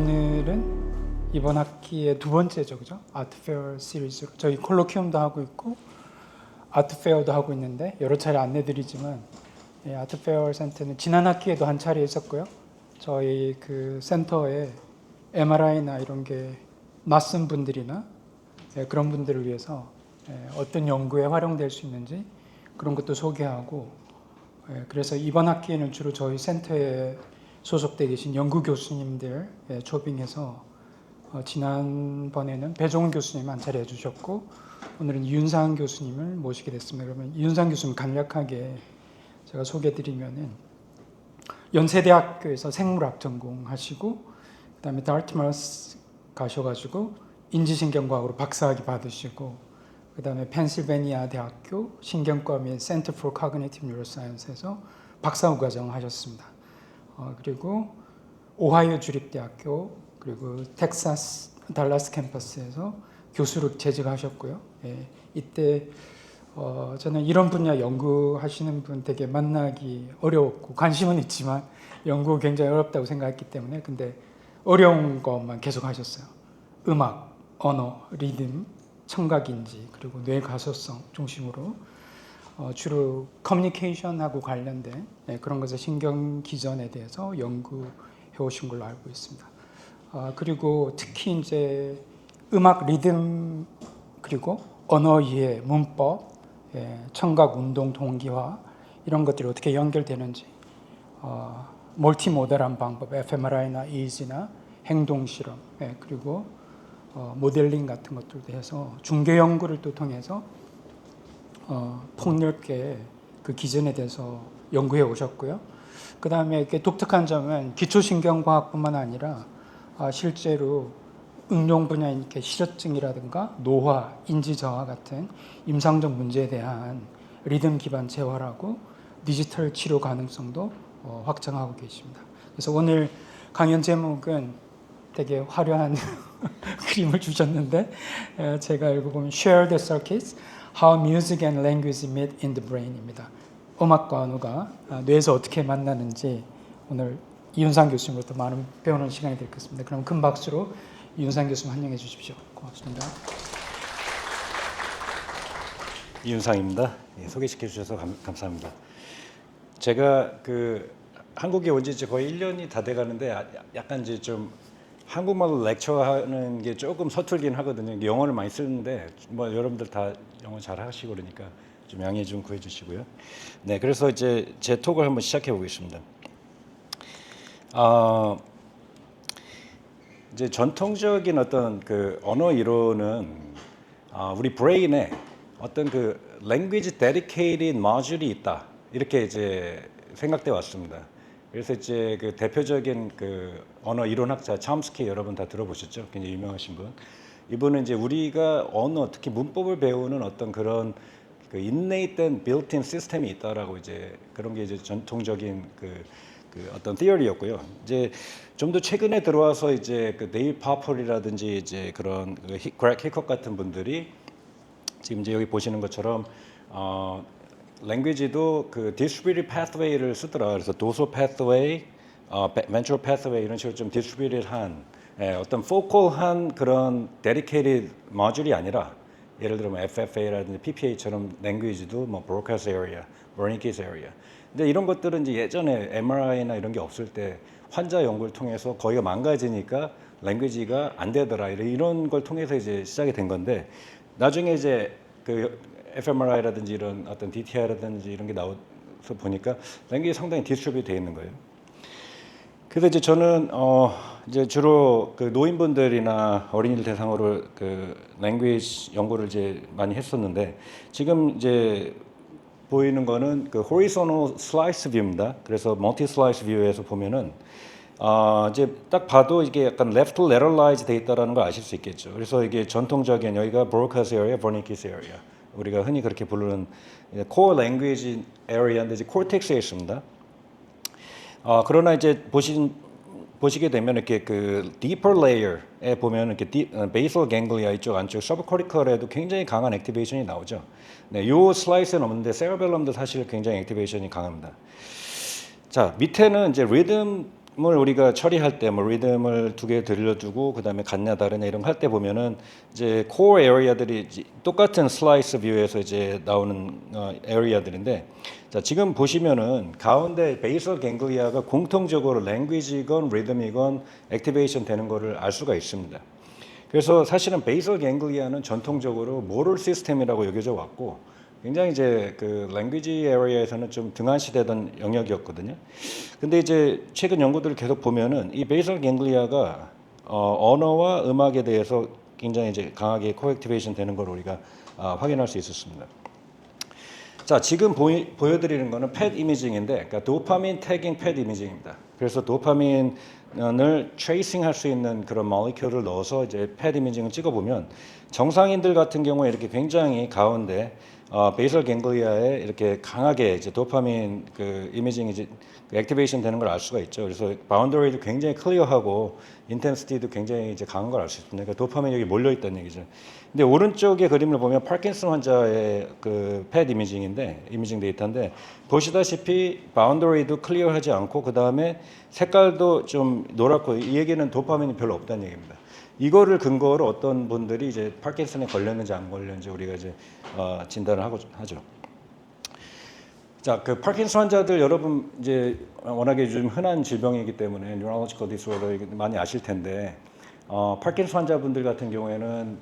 오늘은 이번 학기의 두 번째죠, 그죠? 아트페어 시리즈로 저희 콜로키움도 하고 있고 아트페어도 하고 있는데 여러 차례 안내드리지만 아트페어 센터는 지난 학기에도 한 차례 있었고요. 저희 그 센터에 MRI나 이런 게 낯선 분들이나 그런 분들을 위해서 어떤 연구에 활용될 수 있는지 그런 것도 소개하고, 그래서 이번 학기에는 주로 저희 센터에 소속돼 계신 연구 교수님들 초빙해서 지난번에는 배종훈 교수님 한 차례 해주셨고 오늘은 이윤상 교수님을 모시게 됐습니다. 그러면 이윤상 교수님 간략하게 제가 소개드리면은 연세대학교에서 생물학 전공하시고 그다음에 다르트마우스 가셔가지고 인지신경과학으로 박사학위 받으시고 그다음에 펜실베니아 대학교 신경과 및 Center for Cognitive Neuroscience에서 박사후 과정 하셨습니다. 그리고 오하이오 주립대학교 그리고 텍사스 달라스 캠퍼스에서 교수로 재직하셨고요. 이때 저는 이런 분야 연구하시는 분 되게 만나기 어려웠고 관심은 있지만 연구 굉장히 어렵다고 생각했기 때문에 근데 어려운 것만 계속 하셨어요. 음악, 언어, 리듬, 청각인지 그리고 뇌 가소성 중심으로 주로 커뮤니케이션하고 관련된 그런 것의 신경 기전에 대해서 연구해 오신 걸로 알고 있습니다. 그리고 특히 이제 음악, 리듬 그리고 언어 이해, 문법, 청각, 운동, 동기화 이런 것들이 어떻게 연결되는지 멀티모델한 방법, fMRI나 EEG나 행동 실험 그리고 모델링 같은 것들도 해서 중계 연구를 또 통해서 폭넓게 그 기전에 대해서 연구해 오셨고요. 그 다음에 이렇게 독특한 점은 기초신경과학뿐만 아니라 실제로 응용 분야인 이렇게 실어증이라든가 노화, 인지 저하 같은 임상적 문제에 대한 리듬 기반 재활하고 디지털 치료 가능성도 확장하고 계십니다. 그래서 오늘 강연 제목은 되게 화려한 그림을 주셨는데 제가 읽어보면 Share the Circuits, How Music and Language Meet in the Brain입니다. 음악과 언어가 뇌에서 어떻게 만나는지 오늘 이윤상 교수님으로부터 많은 배우는 시간이 될 것 같습니다. 그럼 큰 박수로 이윤상 교수님 환영해 주십시오. 고맙습니다. 이윤상입니다. 소개시켜 주셔서 감사합니다. 제가 한국에 온 지 이제 거의 1년이 다 돼 가는데 약간 이제 좀 한국말로 렉처하는 게 조금 서툴긴 하거든요. 영어를 많이 쓰는데 뭐 여러분들 다 영어 잘 하시고 그러니까 좀 양해 좀 구해 주시고요. 네, 그래서 이제 제 톡을 한번 시작해 보겠습니다. 이제 전통적인 어떤 그 언어 이론은 우리 브레인에 어떤 그 language dedicated module이 있다 이렇게 이제 생각돼 왔습니다. 그래서 이제 그 대표적인 그 언어 이론학자 첨스키 여러분 다 들어보셨죠? 굉장히 유명하신 분. 이분은 이제 우리가 언어 특히 문법을 배우는 어떤 그런 그 innate built-in 시스템이 있다라고 이제 그런 게 이제 전통적인 그 어떤 theory였고요. 이제 좀 더 최근에 들어와서 이제 그 네일 파펄이라든지 이제 그런 그렉 히컵 같은 분들이 지금 이제 여기 보시는 것처럼 랭귀지도 그 distributed pathway를 쓰더라. 그래서 dorsal pathway, ventral pathway 이런 식으로 좀 distributed한 어떤 focal한 그런 dedicated 모듈이 아니라 예를 들면 FFA라든지 PPA처럼 랭귀지도 뭐 broca's area, Wernicke's area. 근데 이런 것들은 이제 예전에 MRI나 이런 게 없을 때 환자 연구를 통해서 거기가 망가지니까 랭귀지가 안 되더라. 이런 걸 통해서 이제 시작이 된 건데 나중에 이제 그 fMRI라든지 이런 어떤 DTI라든지 이런 게 나와서 보니까 랭귀지 상당히 디스트리뷰트 되어 있는 거예요. 그래서 이제 저는 이제 주로 그 노인분들이나 어린이들 대상으로 그 랭귀지 연구를 이제 많이 했었는데 지금 이제 보이는 거는 그 horizontal slice view입니다. 그래서 multi slice view에서 보면은 이제 딱 봐도 이게 약간 left lateralize 돼 있다라는 걸 아실 수 있겠죠. 그래서 이게 전통적인 여기가 Broca's area, Wernicke's area. 우리가 흔히 그렇게 부르는 core language area인데 이제 cortex에 있습니다. 그러나 이제 보시게 되면 이렇게 그 deeper layer에 보면 이렇게 basal ganglia 이쪽 안쪽 subcortical에도 굉장히 강한 액티베이션이 나오죠. 네, 요 슬라이스는 없는데 세러벨럼도 사실 굉장히 액티베이션이 강합니다. 자, 밑에는 이제 리듬 우리가 처리할 때 뭐 리듬을 두 개 들려두고 그다음에 같냐 다르냐 이런 거 할 때 보면은 이제 코어 에리아들이 똑같은 슬라이스 뷰에서 이제 나오는 에리아들인데 자 지금 보시면은 가운데 베이설 갱글리아가 공통적으로 랭귀지건 리듬이건 액티베이션 되는 거를 알 수가 있습니다. 그래서 사실은 베이설 갱글리아는 전통적으로 모럴 시스템이라고 여겨져 왔고 굉장히 이제 그 랭귀지 에리어에서는 좀 등한시되던 영역이었거든요. 근데 이제 최근 연구들을 계속 보면은 이 베이설 갱글리아가 언어와 음악에 대해서 굉장히 이제 강하게 코액티베이션 되는 걸 우리가 확인할 수 있었습니다. 자, 지금 보여드리는 거는 펫 이미징인데, 그러니까 도파민 태깅 펫 이미징입니다. 그래서 도파민을 트레이싱 할 수 있는 그런 모리큘을 넣어서 이제 펫 이미징을 찍어보면 정상인들 같은 경우에 이렇게 굉장히 가운데 베이설 갱글리아에 이렇게 강하게 이제 도파민 그 이미징이 이제 액티베이션 되는 걸 알 수가 있죠. 그래서 바운더리도 굉장히 클리어하고 인텐시티도 굉장히 이제 강한 걸 알 수 있습니다. 그러니까 도파민이 여기 몰려 있다는 얘기죠. 근데 오른쪽의 그림을 보면 파킨슨 환자의 그 펫 이미징인데 이미징 데이터인데 보시다시피 바운더리도 클리어하지 않고 그 다음에 색깔도 좀 노랗고 이 얘기는 도파민이 별로 없다는 얘기입니다. 이거를 근거로 어떤 분들이 이제 파킨슨에 걸렸는지 안 걸렸는지 우리가 이제 진단을 하죠. 자, 그 파킨슨 환자들 여러분 이제 워낙에 요즘 흔한 질병이기 때문에 neurological disorder 많이 아실 텐데 파킨슨 환자분들 같은 경우에는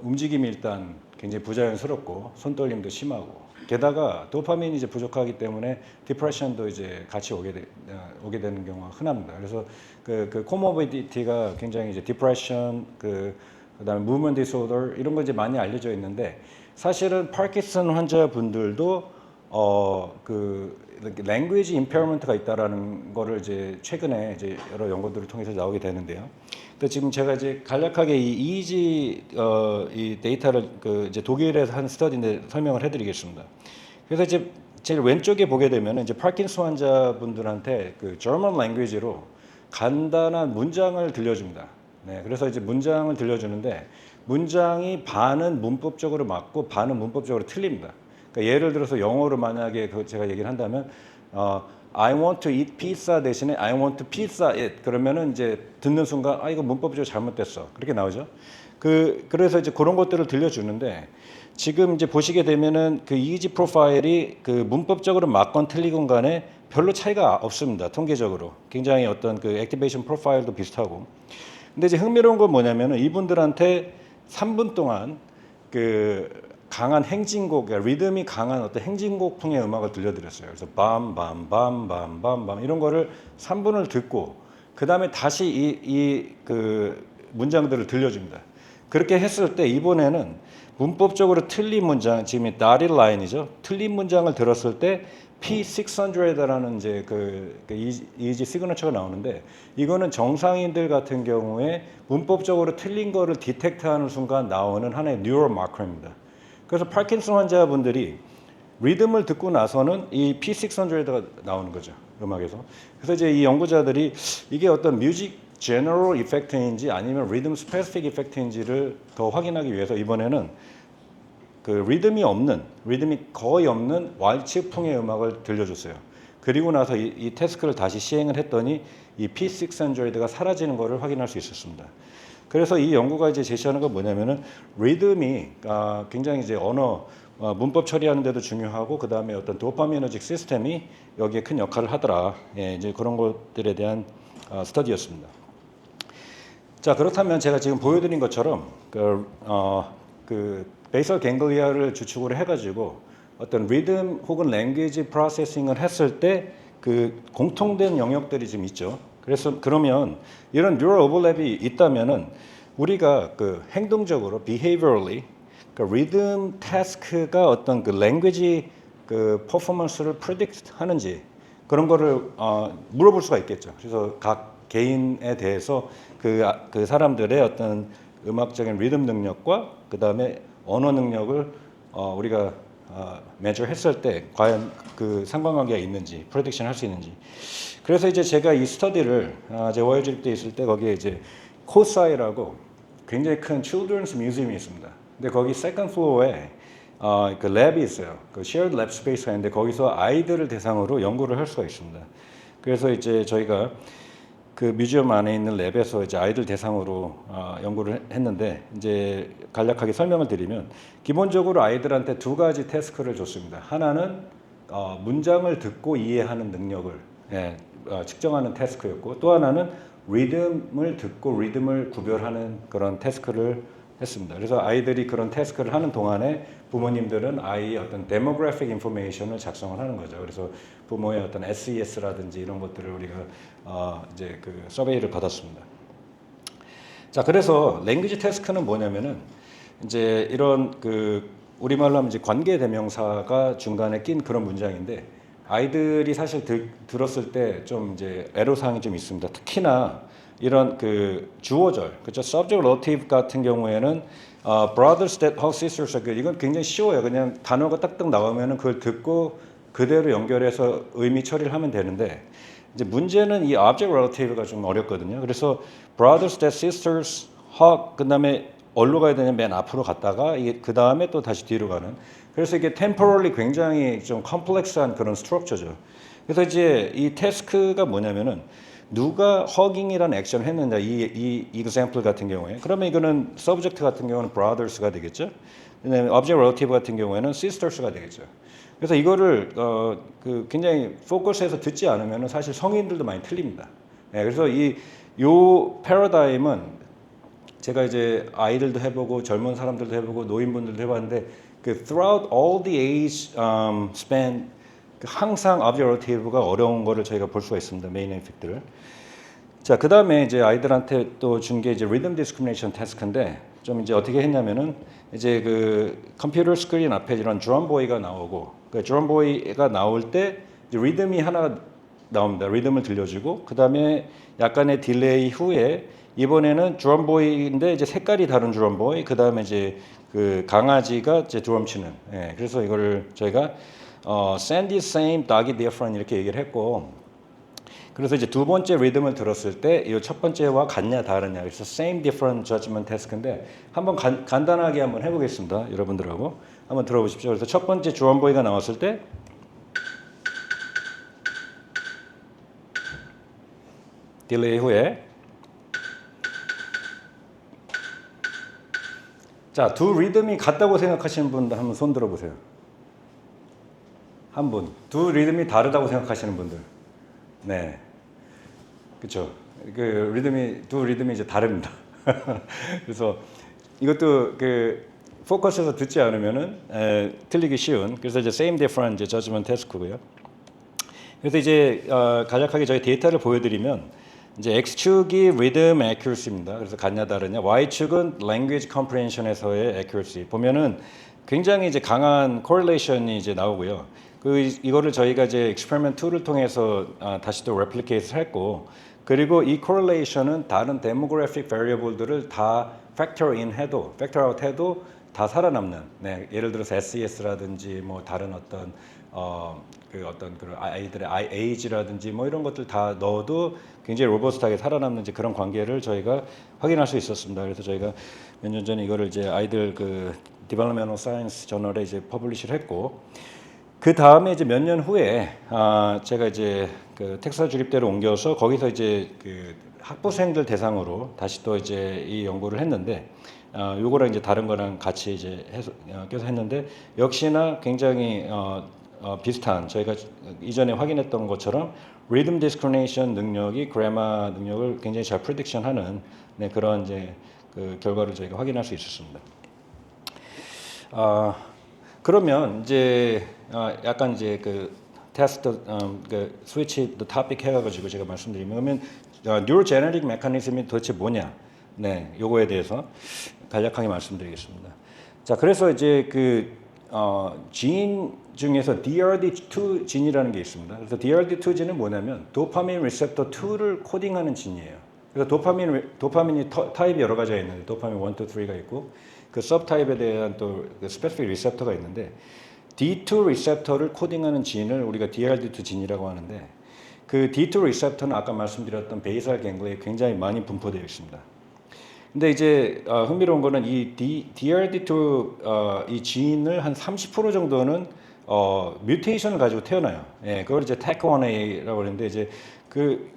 움직임이 일단 굉장히 부자연스럽고 손떨림도 심하고 게다가 도파민이 이제 부족하기 때문에 디프레션도 이제 같이 오게 되는 경우가 흔합니다. 그래서 그 코모비디티가 굉장히 이제 디프레션 그다음에 무브먼트 디소더 이런 거 이제 많이 알려져 있는데 사실은 파킨슨 환자분들도 랭귀지 임페어먼트가 있다라는 거를 이제 최근에 이제 여러 연구들을 통해서 나오게 되는데요. 근데 지금 제가 이제 간략하게 이 EEG 이 데이터를 이제 독일에서 한 스터디인데 설명을 해드리겠습니다. 그래서 이제 제일 왼쪽에 보게 되면 이제 파킨슨 환자분들한테 그 German language로 간단한 문장을 들려줍니다. 네, 그래서 이제 문장을 들려주는데 문장이 반은 문법적으로 맞고 반은 문법적으로 틀립니다. 그러니까 예를 들어서 영어로 만약에 제가 얘기를 한다면 I want to eat pizza 대신에 I want to pizza it 그러면은 이제 듣는 순간 이거 문법적으로 잘못됐어 그렇게 나오죠. 그래서 이제 그런 것들을 들려주는데 지금 이제 보시게 되면은 그 EEG 프로파일이 그 문법적으로 맞건 틀리건 간에 별로 차이가 없습니다. 통계적으로 굉장히 어떤 그 액티베이션 프로파일도 비슷하고. 근데 이제 흥미로운 건 뭐냐면은 이분들한테 3분 동안 그 강한 행진곡, 그러니까 리듬이 강한 어떤 행진곡풍의 음악을 들려드렸어요. 그래서 밤밤밤밤밤밤 이런 거를 3분을 듣고 그 다음에 다시 이 그 문장들을 들려줍니다. 그렇게 했을 때 이번에는 문법적으로 틀린 문장, 지금 이 dotted line이죠. 틀린 문장을 들었을 때 P600라는 이제 그 EEG 시그너처가 나오는데 이거는 정상인들 같은 경우에 문법적으로 틀린 거를 디텍트하는 순간 나오는 하나의 뉴럴 마커입니다. 그래서 파킨슨 환자분들이 리듬을 듣고 나서는 이 P600가 나오는 거죠. 음악에서. 그래서 이제 이 연구자들이 이게 어떤 뮤직 제너럴 이펙트인지 아니면 리듬 스페시픽 이펙트인지를 더 확인하기 위해서 이번에는 그 리듬이 거의 없는 왈츠풍의 음악을 들려줬어요. 그리고 나서 이 태스크를 다시 시행을 했더니 이 P600가 사라지는 것을 확인할 수 있었습니다. 그래서 이 연구가 이제 제시하는 건 뭐냐면은 리듬이 굉장히 이제 언어 문법 처리하는 데도 중요하고 그 다음에 어떤 도파미너직 시스템이 여기에 큰 역할을 하더라. 예, 이제 그런 것들에 대한 스터디였습니다. 자 그렇다면 제가 지금 보여드린 것처럼 그 베이설 갱글리아를 주축으로 해가지고 어떤 리듬 혹은 랭귀지 프로세싱을 했을 때 그 공통된 영역들이 좀 있죠. 그래서 그러면 이런 뉴럴 오버랩이 있다면은 우리가 그 행동적으로 behaviorally 그 리듬 태스크가 어떤 그 랭귀지 그 퍼포먼스를 프리딕트 하는지 그런 거를 물어볼 수가 있겠죠. 그래서 각 개인에 대해서 그 사람들의 어떤 음악적인 리듬 능력과 그 다음에 언어 능력을 우리가 매저 했을 때 과연 그 상관관계가 있는지 프레딕션 할 수 있는지. 그래서 이제 제가 이 스터디를 제 워일주립대에 있을 때 거기에 이제 코사이라고 굉장히 큰 children's museum이 있습니다. 근데 거기 세컨드 플로어에 그 랩이 있어요. 그 shared lab space가 있는데 거기서 아이들을 대상으로 연구를 할 수가 있습니다. 그래서 이제 저희가 그 뮤지엄 안에 있는 랩에서 이제 아이들 대상으로 연구를 했는데 이제 간략하게 설명을 드리면 기본적으로 아이들한테 두 가지 태스크를 줬습니다. 하나는 문장을 듣고 이해하는 능력을 측정하는 태스크였고 또 하나는 리듬을 듣고 리듬을 구별하는 그런 태스크를 했습니다. 그래서 아이들이 그런 태스크를 하는 동안에 부모님들은 아이의 어떤 데모그래픽 인포메이션을 작성을 하는 거죠. 그래서 부모의 어떤 SES라든지 이런 것들을 우리가 이제 그 서베이를 받았습니다. 자, 그래서 랭귀지 태스크는 뭐냐면은 이제 이런 그 우리말로 하면 이제 관계 대명사가 중간에 낀 그런 문장인데 아이들이 사실 들었을 때 좀 이제 애로사항이 좀 있습니다. 특히나 이런 그 주어절, 그렇죠? subject relative 같은 경우에는 brothers that have sisters, 이건 굉장히 쉬워요. 그냥 단어가 딱딱 나오면은 그걸 듣고 그대로 연결해서 의미 처리를 하면 되는데 이제 문제는 이 object relative가 좀 어렵거든요. 그래서 brothers that sisters have 그다음에 어디로 가야 되냐 맨 앞으로 갔다가 이게 그 다음에 또 다시 뒤로 가는. 그래서 이게 temporally 굉장히 좀 컴플렉스한 그런 스트럭처죠. 그래서 이제 이 태스크가 뭐냐면은 누가 허깅이라는 액션을 했느냐 이 example 같은 경우에 그러면 이거는 subject 같은 경우는 brothers가 되겠죠. 그다음에 object relative 같은 경우에는 sisters가 되겠죠. 그래서 이거를 그 굉장히 포커스해서 듣지 않으면 사실 성인들도 많이 틀립니다. 그래서 요 패러다임은 제가 이제 아이들도 해보고 젊은 사람들도 해보고 노인분들도 해봤는데 그 throughout all the age span 항상 object relative가 어려운 거를 저희가 볼 수가 있습니다. 메인 에펙트를. 자, 그 다음에 이제 아이들한테 또 준 게 이제 rhythm discrimination task인데 좀 이제 어떻게 했냐면은 이제 그 컴퓨터 스크린 앞에 이런 드럼보이가 나오고 그 드럼보이가 나올 때 이제 리듬이 하나 나옵니다. 리듬을 들려주고 그 다음에 약간의 딜레이 후에 이번에는 드럼보이인데 이제 색깔이 다른 드럼보이 그 다음에 이제 그 강아지가 이제 드럼 치는. 그래서 이거를 저희가 Sandy same, doggy different 이렇게 얘기를 했고 그래서 이제 두 번째 리듬을 들었을 때 이 첫 번째와 같냐 다르냐 그래서 same, different judgment task인데 한번 간단하게 한번 해보겠습니다. 여러분들하고 한번 들어보십시오. 그래서 첫 번째 드럼보이가 나왔을 때 딜레이 후에 자, 두 리듬이 같다고 생각하시는 분 한번 손 들어보세요. 한 분. 두 리듬이 다르다고 생각하시는 분들. 네. 그렇죠. 그 두 리듬이 이제 다릅니다. 그래서 이것도 그 포커스해서 듣지 않으면은 틀리기 쉬운. 그래서 이제 same different 이제 judgment task고요. 그래서 이제 간략하게 저희 데이터를 보여드리면 이제 X축이 rhythm accuracy입니다. 그래서 같냐 다르냐. Y축은 language comprehension에서의 accuracy. 보면은 굉장히 이제 강한 correlation이 이제 나오고요. 이거를 저희가 이제 experiment 2를 통해서 다시 또 replicate 했고, 그리고 이 correlation은 다른 demographic variable들을 다 factor in 해도, factor out 해도 다 살아남는. 네, 예를 들어서 SES라든지 뭐 다른 어떤 그런 아이들의 age라든지 뭐 이런 것들 다 넣어도 굉장히 로버스트하게 살아남는지 그런 관계를 저희가 확인할 수 있었습니다. 그래서 저희가 몇 년 전에 이거를 이제 아이들 그 Developmental Science 저널에 이제 퍼블리시를 했고 그 다음에 이제 몇 년 후에 제가 이제 그 텍사스 주립대로 옮겨서 거기서 이제 그 학부생들 대상으로 다시 또 이제 이 연구를 했는데 요거랑 이제 다른 거랑 같이 이제 해서 껴서 했는데 역시나 굉장히 비슷한 저희가 이전에 확인했던 것처럼 리듬 디스크리미네이션 능력이 그래마 능력을 굉장히 잘 프리딕션하는 그런 이제 그 결과를 저희가 확인할 수 있었습니다. 그러면 이제 약간 이제 그 테스트 그 스위치 또 토픽 해가지고 제가 말씀드리면 그러면 뉴로제네릭 메커니즘이 도대체 뭐냐? 네, 요거에 대해서 간략하게 말씀드리겠습니다. 자, 그래서 이제 그 진 중에서 DRD2 진이라는 게 있습니다. 그래서 DRD2 진은 뭐냐면 도파민 리셉터 2를 코딩하는 진이에요. 그래서 도파민이 타입이 여러 가지가 있는데 도파민 1, 2, 3가 있고 그 서브타입에 대한 또 스페시픽 리셉터가 있는데 D2 리셉터를 코딩하는 진을 우리가 DRD2 진이라고 하는데 그 D2 리셉터는 아까 말씀드렸던 베이살 갱글리에 굉장히 많이 분포되어 있습니다. 근데 이제 흥미로운 거는 이 DRD2 이 진을 한 30% 정도는 뮤테이션을 가지고 태어나요. 예, 그걸 이제 TAC1A라고 그러는데 이제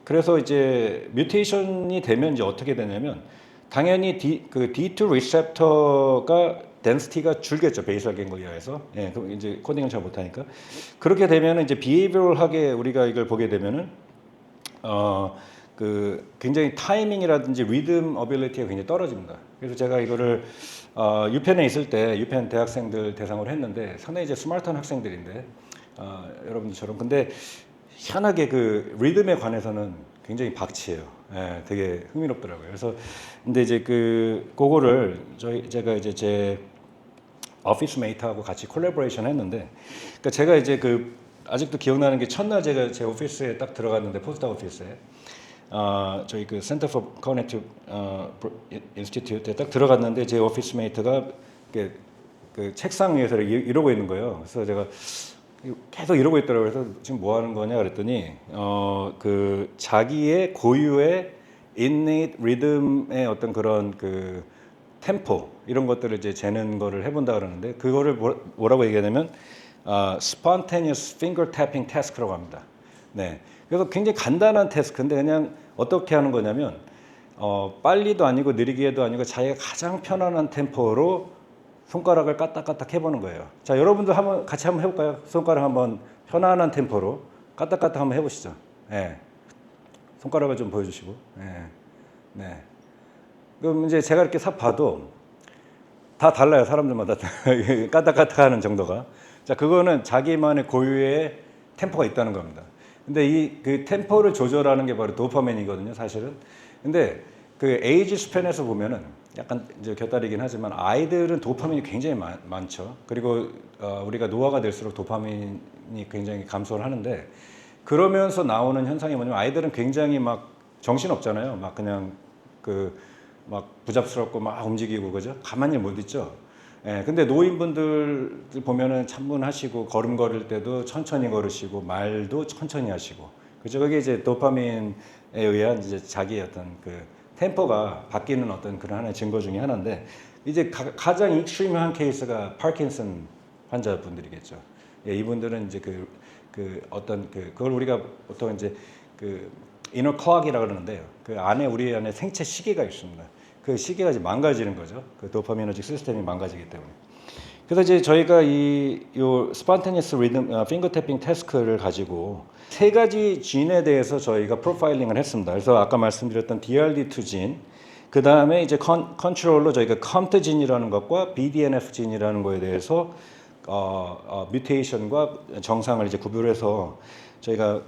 그래서 이제 뮤테이션이 되면 이제 어떻게 되냐면 당연히 D2 리셉터가 덴시티가 줄겠죠. 베이설 갱글리아에 의해서. 예, 그럼 이제 코딩을 잘 못하니까 그렇게 되면 이제 비헤이비얼하게 우리가 이걸 보게 되면은 굉장히 타이밍이라든지 리듬 어빌리티가 굉장히 떨어집니다. 그래서 제가 이거를 유펜에 있을 때 유펜 대학생들 대상으로 했는데 상당히 이제 스마트한 학생들인데 여러분들처럼 근데 희한하게 그 리듬에 관해서는 굉장히 박치예요. 예, 되게 흥미롭더라고요. 그래서 근데 이제 그거를 제가 이제 제 오피스 메이트하고 같이 콜라보레이션 했는데 그러니까 제가 이제 아직도 기억나는 게 첫날 제가 제 오피스에 딱 들어갔는데 포스닥 오피스에 저희 그 센터 포 커넥티브 인스티튜트에 딱 들어갔는데 제 오피스 메이트가 그 책상 위에서 이러고 있는 거예요. 그래서 제가 계속 이러고 있더라고요. 그래서 지금 뭐 하는 거냐 그랬더니 자기의 고유의 innate rhythm의 어떤 그런 템포 이런 것들을 이제 재는 거를 해본다 그러는데 그거를 뭐라고 얘기하냐면 spontaneous finger tapping task라고 합니다. 네. 그래서 굉장히 간단한 태스크인데 그냥 어떻게 하는 거냐면 빨리도 아니고 느리게도 아니고 자기가 가장 편안한 템포로 손가락을 까딱까딱 해보는 거예요. 자, 여러분도 같이 한번 해볼까요? 손가락 한번 편안한 템포로 까딱까딱 한번 해보시죠. 네. 손가락을 좀 보여주시고. 네. 네. 그럼 이제 제가 이렇게 싹 봐도 다 달라요. 사람들마다 까딱까딱 하는 정도가. 자, 그거는 자기만의 고유의 템포가 있다는 겁니다. 근데 그 템포를 조절하는 게 바로 도파민이거든요, 사실은. 근데 그 에이지 스팬에서 보면은 약간 이제 곁다리긴 하지만 아이들은 도파민이 굉장히 많죠. 그리고 우리가 노화가 될수록 도파민이 굉장히 감소를 하는데 그러면서 나오는 현상이 뭐냐면 아이들은 굉장히 막 정신 없잖아요. 막 그냥 막 부잡스럽고 막 움직이고 그죠? 가만히 못 있죠. 예, 근데 노인분들 보면은 차분하시고 걸음 걸을 때도 천천히 걸으시고 말도 천천히 하시고 그죠? 그게 이제 도파민에 의한 이제 자기의 어떤 템포가 바뀌는 어떤 그런 하나의 증거 중에 하나인데 이제 가장 익스트림한 케이스가 파킨슨 환자분들이겠죠. 예, 이분들은 이제 그걸 우리가 보통 이제 이너 클락이라고 그러는데요. 우리 안에 생체 시계가 있습니다. 그 시계가 이제 망가지는 거죠. 그 도파미너직 시스템이 망가지기 때문에. 그래서 이제 저희가 요 스판테니스 리듬 핑거 태핑 태스크를 가지고 세 가지 진에 대해서 저희가 프로파일링을 했습니다. 그래서 아까 말씀드렸던 DRD2 진, 그 다음에 이제 컨트롤로 저희가 컴트 진이라는 것과 BDNF 진이라는 거에 대해서 뮤테이션과 정상을 이제 구별해서 저희가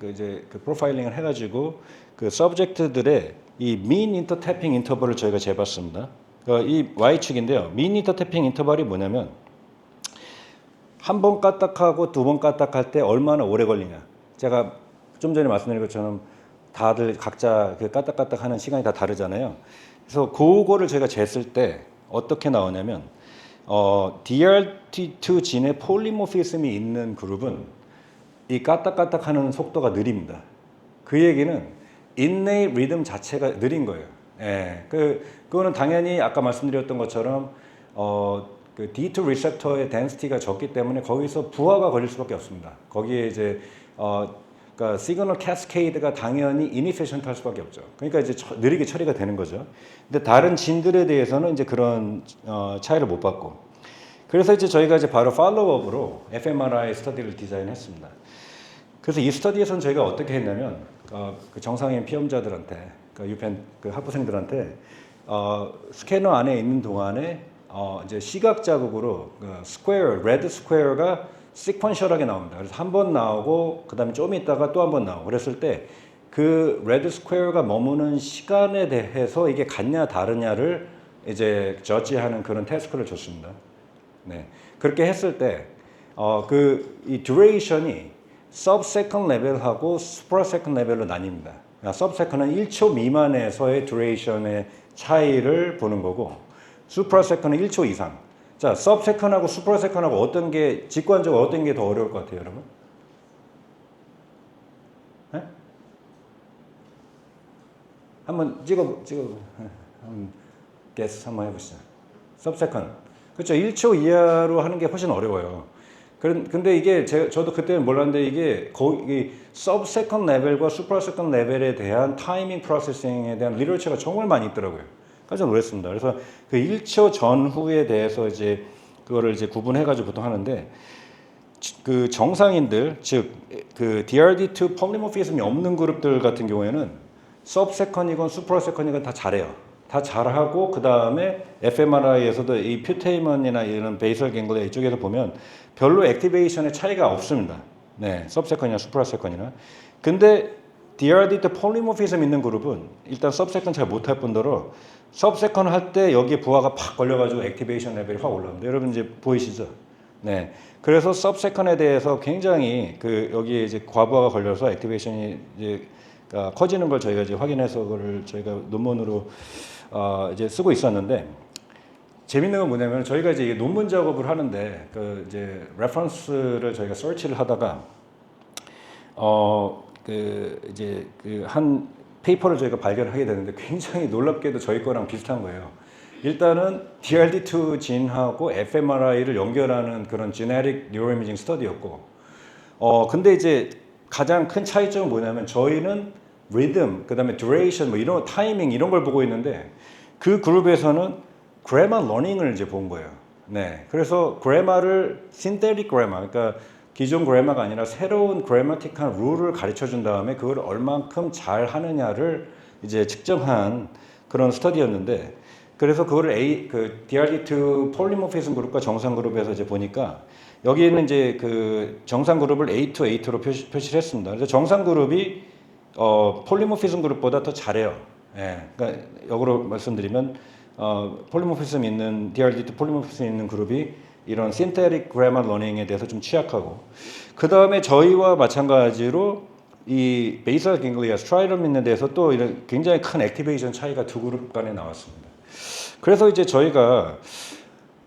이제 프로파일링을 해가지고 서브젝트들의 이 mean intertapping 인터벌을 저희가 재봤습니다. 이 Y축인데요. mean intertapping 인터벌이 뭐냐면 한 번 까딱하고 두 번 까딱할 때 얼마나 오래 걸리냐. 제가 좀 전에 말씀드린 것처럼 다들 각자 까딱까딱 하는 시간이 다 다르잖아요. 그래서 그거를 제가 쟀을 때 어떻게 나오냐면 DRT2 진의 폴리모피즘이 있는 그룹은 이 까딱까딱 하는 속도가 느립니다. 그 얘기는 innate 리듬 자체가 느린 거예요. 예, 그거는 당연히 아까 말씀드렸던 것처럼 D2 리셉터의 덴시티가 적기 때문에 거기서 부하가 걸릴 수밖에 없습니다. 거기에 이제 그러니까 시그널 캐스케이드가 당연히 inefficient 할 수밖에 없죠. 그러니까 이제 느리게 처리가 되는 거죠. 근데 다른 진들에 대해서는 이제 그런 차이를 못 받고. 그래서 이제 저희가 이제 바로 팔로우업으로 fMRI 스터디를 디자인했습니다. 그래서 이 스터디에서는 저희가 어떻게 했냐면 정상인 피험자들한테 유펜 학부생들한테 스캐너 안에 있는 동안에 이제 시각 자국으로 스퀘어, 레드 스퀘어가 시퀀셜하게 나옵니다. 그래서 한 번 나오고 그다음에 좀 있다가 또 한 번 나오고 그랬을 때 그 레드 스퀘어가 머무는 시간에 대해서 이게 같냐 다르냐를 이제 저지하는 그런 태스크를 줬습니다. 네. 그렇게 했을 때 이 듀레이션이 sub-second 레벨하고 super-second 레벨로 나뉩니다. sub-second은 1초 미만에서의 듀레이션의 차이를 보는 거고 super-second은 1초 이상. 자, sub-second하고 super-second하고 어떤 게 직관적으로 어떤 게 더 어려울 것 같아요, 여러분? 네? 한번 한번 guess 한번 해보시죠. sub-second. 그렇죠. 1초 이하로 하는 게 훨씬 어려워요. 근데 이게 저도 그때는 몰랐는데 이게 거의 서브 세컨 레벨과 슈퍼 세컨 레벨에 대한 타이밍 프로세싱에 대한 리터처가 정말 많이 있더라고요. 깜짝 놀랐습니다. 그래서 그 1초 전후에 대해서 이제 그거를 이제 구분해가지고 보통 하는데 그 정상인들 즉 그 DRD2 폴리모피즘이 없는 그룹들 같은 경우에는 서브 세컨이건 슈퍼 세컨이건 다 잘해요. 다 잘하고 그 다음에 fMRI에서도 이 퓨테이먼이나 이런 베이설 갱글리아 이쪽에서 보면 별로 액티베이션의 차이가 없습니다. 네, 서브세컨이나 슈퍼세컨이나. 근데 DRD2 폴리모피즘 있는 그룹은 일단 서브세컨 잘 못할 뿐더러 서브세컨 할 때 여기에 부하가 팍 걸려가지고 액티베이션 레벨이 확 올라옵니다. 여러분 이제 보이시죠? 네. 그래서 서브세컨에 대해서 굉장히 그 여기에 이제 과부하가 걸려서 액티베이션이 이제 커지는 걸 저희가 이제 확인해서 그걸 저희가 논문으로 이제 쓰고 있었는데 재밌는 건 뭐냐면 저희가 이제 논문 작업을 하는데 그 이제 레퍼런스를 저희가 서치를 하다가 그 이제 그 한 페이퍼를 저희가 발견하게 되는데 굉장히 놀랍게도 저희 거랑 비슷한 거예요. 일단은 DRD2 진하고 fMRI를 연결하는 그런 genetic neuroimaging 스터디였고 근데 이제 가장 큰 차이점은 뭐냐면 저희는 리듬, 그다음에 duration, 뭐 이런 타이밍 이런 걸 보고 있는데 그 그룹에서는 그래마 러닝을 이제 본 거예요. 네, 그래서 그래마를 신테틱 그래마, 그러니까 기존 그래마가 아니라 새로운 그래마틱한 룰을 가르쳐 준 다음에 그걸 얼만큼 잘 하느냐를 이제 측정한 그런 스터디였는데, 그래서 그거를 그 DRD2 폴리모피즘 그룹과 정상 그룹에서 이제 보니까 여기에는 이제 그 정상 그룹을 A2, A2로 표시를 했습니다. 그래서 정상 그룹이 폴리모피즘 그룹보다 더 잘해요. 예, 그러니까 역으로 말씀드리면 폴리모피즘 있는 DRD2 폴리모피즘 있는 그룹이 이런 신테틱 그래마 러닝에 대해서 좀 취약하고, 그 다음에 저희와 마찬가지로 이 베이설 갱글리아 스트라이럼 있는 데서 또 이런 굉장히 큰 액티베이션 차이가 두 그룹 간에 나왔습니다. 그래서 이제 저희가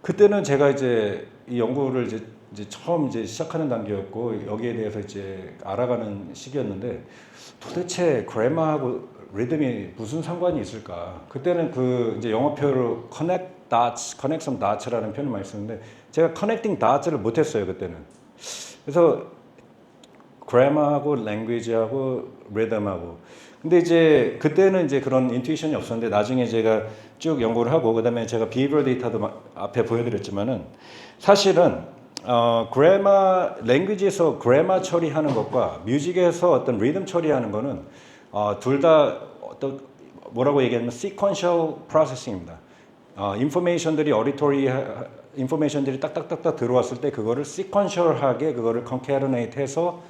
그때는 제가 이제 이 연구를 이제 처음 이제 시작하는 단계였고 여기에 대해서 이제 알아가는 시기였는데 도대체 그래마하고 리듬이 무슨 상관이 있을까? 그때는 그 이제 영어표로 connect dots, connect some dots라는 표현을 많이 쓰는데 제가 connecting dots를 못했어요 그때는. 그래서 그래마하고 랭귀지하고 리듬하고. 근데 이제 그때는 이제 그런 인투이션이 없었는데 나중에 제가 쭉 연구를 하고 그다음에 제가 비헤이비얼 데이터도 앞에 보여드렸지만은 사실은 그래마 랭귀지에서 그래마 처리하는 것과 뮤직에서 어떤 리듬 처리하는 거는 둘 다 어떤 뭐라고 얘기하면 sequential processing입니다. 인포메이션들이 어리토리 인포메이션들이 딱딱딱딱 들어왔을 때 그거를 sequential하게 그거를 concatenate해서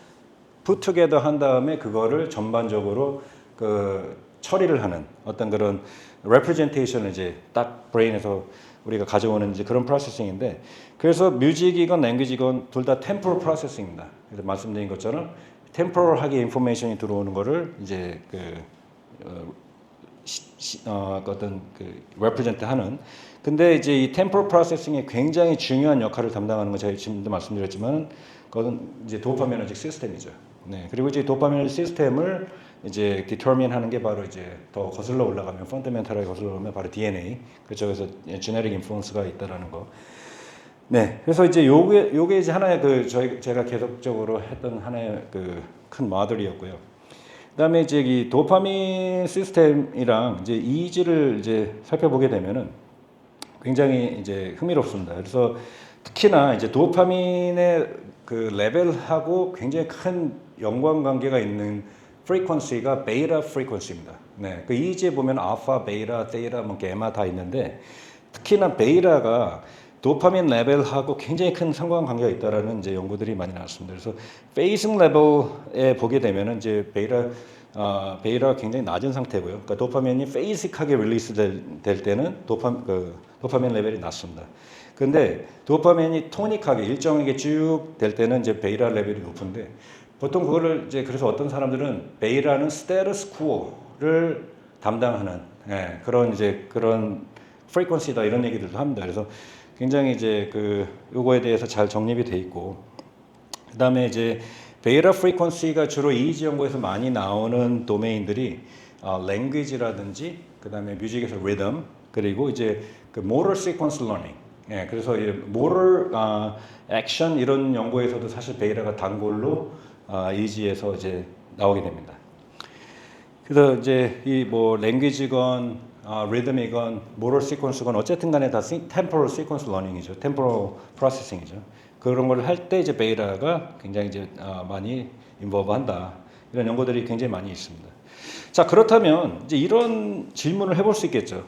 put together 한 다음에 그거를 전반적으로 그 처리를 하는 어떤 그런 representation을 이제 딱 브레인에서 우리가 가져오는 이제 그런 프로세싱인데, 그래서 뮤직이건 랭귀지건 둘 다 템포럴 프로세싱입니다. 그래서 말씀드린 것처럼 템포럴하게 인포메이션이 들어오는 거를 이제 어떤 그 represent 하는. 근데 이제 이 템포럴 프로세싱에 굉장히 중요한 역할을 담당하는 거 제가 지금도 말씀드렸지만 그건 이제 도파미너직 시스템이죠. 네. 그리고 이제 도파미너직 시스템을 이제 determine 하는 게 바로 이제 더 거슬러 올라가면 펀더멘탈하게 거슬러 오면 바로 DNA, 그쪽에서 genetic influence가 있다라는 거. 네. 그래서 이제 요게 이제 하나의 제가 계속적으로 했던 하나의 그 큰 모델이었고요. 그다음에 이제 이 도파민 시스템이랑 이제 이지를 이제 살펴보게 되면은 굉장히 이제 흥미롭습니다. 그래서 특히나 이제 도파민의 그 레벨하고 굉장히 큰 연관관계가 있는 프리퀀시가 베이타 프리퀀시입니다. 네, 그 이지에 보면 알파, 베이타, 세이타, 뭐 게마 다 있는데 특히나 베이타가 도파민 레벨하고 굉장히 큰 상관관계가 있다라는 이제 연구들이 많이 나왔습니다. 그래서 페이싱 레벨에 보게 되면은 이제 베이타가 굉장히 낮은 상태고요. 그러니까 도파민이 페이식하게 릴리스 될 때는 도파민 레벨이 낮습니다. 근데 도파민이 토닉하게 일정하게 쭉 될 때는 이제 베이타 레벨이 높은데 보통 그거를 이제 그래서 어떤 사람들은 베이타는 스테러스 쿠어를 담당하는 그런 이제 그런 프리퀀시다 이런 얘기들도 합니다. 그래서 굉장히 이제 요거에 대해서 잘 정립이 돼 있고, 그다음에 이제 베이타 프리퀀시가 주로 이지 연구에서 많이 나오는 도메인들이 랭귀지라든지 그다음에 뮤직에서 리듬, 그리고 이제 그 모tor sequence learning, 예, 그래서 이 모럴 액션 이런 연구에서도 사실 베이라가 단골로 이지에서 이제 나오게 됩니다. 그래서 이제 이 뭐 랭귀지건 리듬이건 모럴 시퀀스건 어쨌든 간에 다 템포럴 시퀀스 러닝이죠. 템포럴 프로세싱이죠. 그런 걸 할 때 이제 베이라가 굉장히 이제 많이 인볼브한다. 이런 연구들이 굉장히 많이 있습니다. 자, 그렇다면 이제 이런 질문을 해볼 수 있겠죠.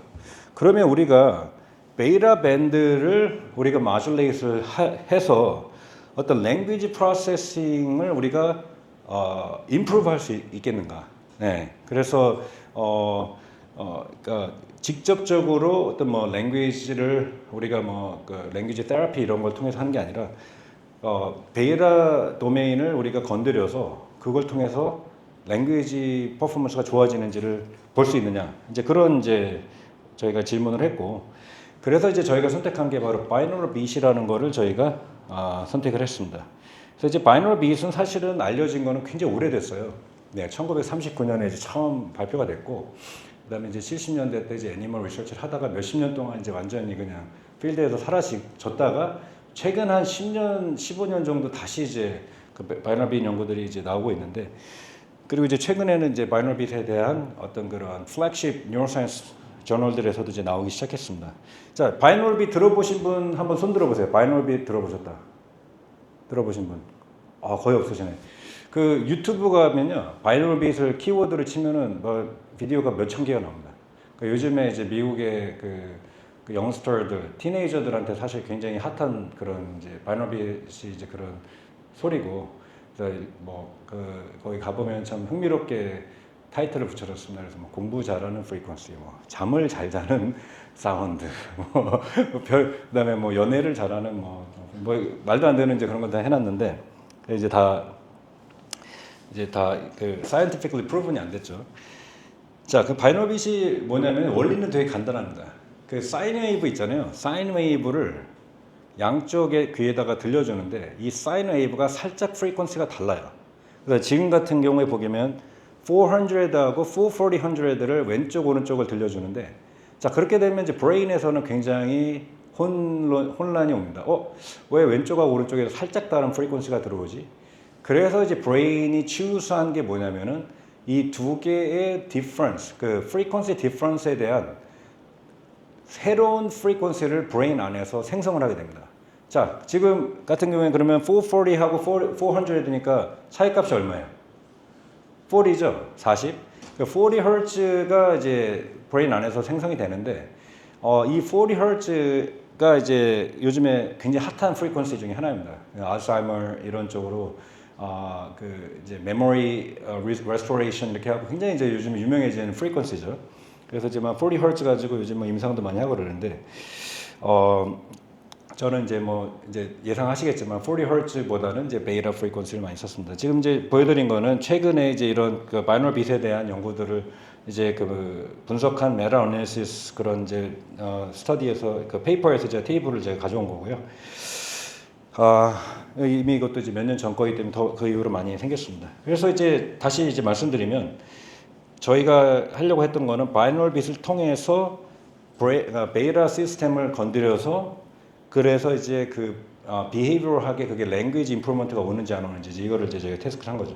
그러면 우리가 베이라 밴드를 우리가 마듈레이트를 해서 어떤 랭귀지 프로세싱을 우리가 임프루브 할 수 있겠는가? 네. 그래서 그러니까 직접적으로 어떤 뭐 랭귀지를 우리가 뭐그 랭귀지 테라피 이런 걸 통해서 하는 게 아니라 베이라 도메인을 우리가 건드려서 그걸 통해서 랭귀지 퍼포먼스가 좋아지는지를 볼 수 있느냐? 이제 그런 이제 저희가 질문을 했고, 그래서 이제 저희가 선택한 게 바로 binaural beat이라는 거를 저희가 선택을 했습니다. 그래서 이제 binaural beat은 사실은 알려진 거는 굉장히 오래됐어요. 네, 1939년에 이제 처음 발표가 됐고, 그다음에 이제 70년대 때 이제 애니멀 리서치를 하다가 몇십 년 동안 이제 완전히 그냥 필드에서 사라졌다가 최근 한 10년, 15년 정도 다시 이제 그 binaural beat 연구들이 이제 나오고 있는데, 그리고 이제 최근에는 이제 binaural beat에 대한 어떤 그런 플래그십 뉴로사이언스 저널들에서도 이제 나오기 시작했습니다. 자, binaural beat 들어보신 분 한번 손 들어보세요. binaural beat 들어보셨다. 들어보신 분? 거의 없으시네. 그 유튜브 가면요, binaural beat을 키워드를 치면은 뭐 비디오가 몇천 개가 나옵니다. 그 요즘에 이제 미국의 그 영스터들, 티네이저들한테 사실 굉장히 핫한 그런 이제 binaural beat이 이제 그런 소리고, 그래서 거기 가보면 참 흥미롭게 타이틀을 붙여줬습니다. 그래서 뭐 공부 잘하는 프리퀀시, 뭐 잠을 잘 자는 사운드, 그다음에 뭐 연애를 잘하는 뭐 말도 안 되는 이제 그런 걸 다 해놨는데 이제 다 그 scientifically proven이 안 됐죠. 자, 그 binaural beat이 뭐냐면 원리는 되게 간단합니다. 그 사인 웨이브 있잖아요. 사인 웨이브를 양쪽의 귀에다가 들려주는데 이 사인 웨이브가 살짝 프리퀀시가 달라요. 그래서 지금 같은 경우에 보면 400하고 440를 왼쪽 오른쪽을 들려주는데, 자, 그렇게 되면 이제 브레인에서는 굉장히 혼란이 옵니다. 왜 왼쪽하고 오른쪽에서 살짝 다른 프리퀀시가 들어오지? 그래서 이제 브레인이 추수한 게 뭐냐면은 이 두 개의 디퍼런스, 그 프리퀀시 디퍼런스에 대한 새로운 프리퀀시를 브레인 안에서 생성을 하게 됩니다. 자, 지금 같은 경우에 그러면 440하고 400니까 차이값이 얼마예요? 40죠? 40. 40Hz가 이제 브레인 안에서 생성이 되는데, 이 40Hz가 이제 요즘에 굉장히 핫한 프리퀀시 중에 하나입니다. 알츠하이머 이런 쪽으로 그 이제 메모리 레스토레이션 이렇게 하고 굉장히 이제 요즘 유명해지는 프리퀀시죠. 그래서 이제 막 40Hz 가지고 요즘 뭐 임상도 많이 하고 그러는데, 저는 이제 뭐 이제 예상하시겠지만 40Hz보다는 이제 베이타 프리퀀시를 많이 썼습니다. 지금 이제 보여드린 거는 최근에 이제 이런 그 바이너럴 빛에 대한 연구들을 이제 그 분석한 메타 어널리시스 그런 이제 스터디에서 그 페이퍼에서 제가 테이블을 제가 가져온 거고요. 이미 이것도 이제 몇 년 전 거기 때문에 더 그 이후로 많이 생겼습니다. 그래서 이제 다시 이제 말씀드리면 저희가 하려고 했던 거는 바이너럴 빛을 통해서 베이타 시스템을 건드려서 그래서 이제 그 비헤이비어럴하게 그게 랭귀지 임프루먼트가 오는지 안 오는지 이거를 이제 저희가 테스트를 한 거죠.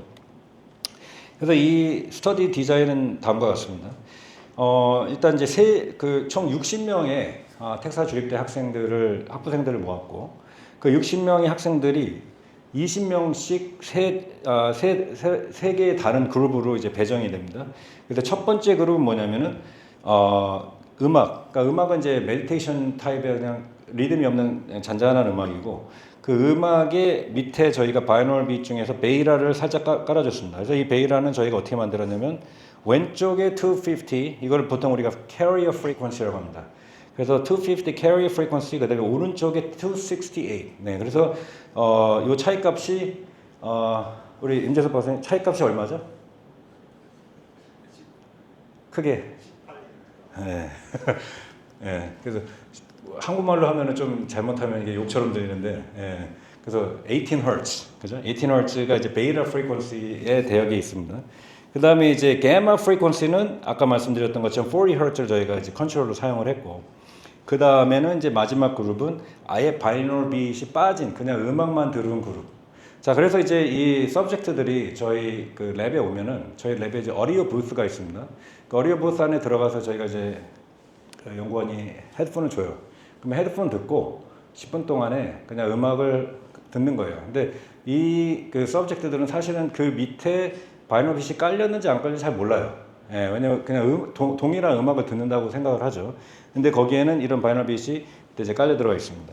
그래서 이 스터디 디자인은 다음과 같습니다. 일단 이제 총 60명의 텍사스 주립대 학부생들을 모았고 그 60명의 학생들이 20명씩 세 개의 다른 그룹으로 이제 배정이 됩니다. 그래서 첫 번째 그룹은 뭐냐면은 그러니까 음악은 이제 메디테이션 타입의 그냥 리듬이 없는 잔잔한 음악이고 그 음악의 밑에 저희가 바이너럴 빛 중에서 베이라를 살짝 깔아줬습니다. 그래서 이 베이라는 저희가 어떻게 만들었냐면 왼쪽에 250 이걸 보통 우리가 carrier frequency라고 합니다. 그래서 250 carrier frequency 그다음에 오른쪽에 268. 네, 그래서 요 차이값이 우리 임재석 박사님 차이값이 얼마죠? 크게. 네. 네, 그래서 한국말로 하면은 좀 잘못하면 이게 욕처럼 들리는데, 예. 그래서 18Hz, 그죠? 18Hz가 이제 베이타 프리퀀시의 대역에 있습니다. 그 다음에 이제 가마 프리퀀시는 아까 말씀드렸던 것처럼 40Hz를 저희가 이제 컨트롤로 사용을 했고, 그 다음에는 이제 마지막 그룹은 아예 바이너럴 빛이 빠진 그냥 음악만 들은 그룹. 자, 그래서 이제 이 서브젝트들이 저희 그 랩에 오면은 저희 랩에 이제 어디오 부스가 있습니다. 그 어디오 부스 안에 들어가서 저희가 이제 그 연구원이 헤드폰을 줘요. 그러면 헤드폰 듣고 10분 동안에 그냥 음악을 듣는 거예요. 근데 이 그 서브젝트들은 사실은 그 밑에 바이너럴 빛이 깔렸는지 안 깔렸는지 잘 몰라요. 예, 왜냐면 그냥 동일한 음악을 듣는다고 생각을 하죠. 근데 거기에는 이런 바이너럴 빛이 이제 깔려 들어가 있습니다.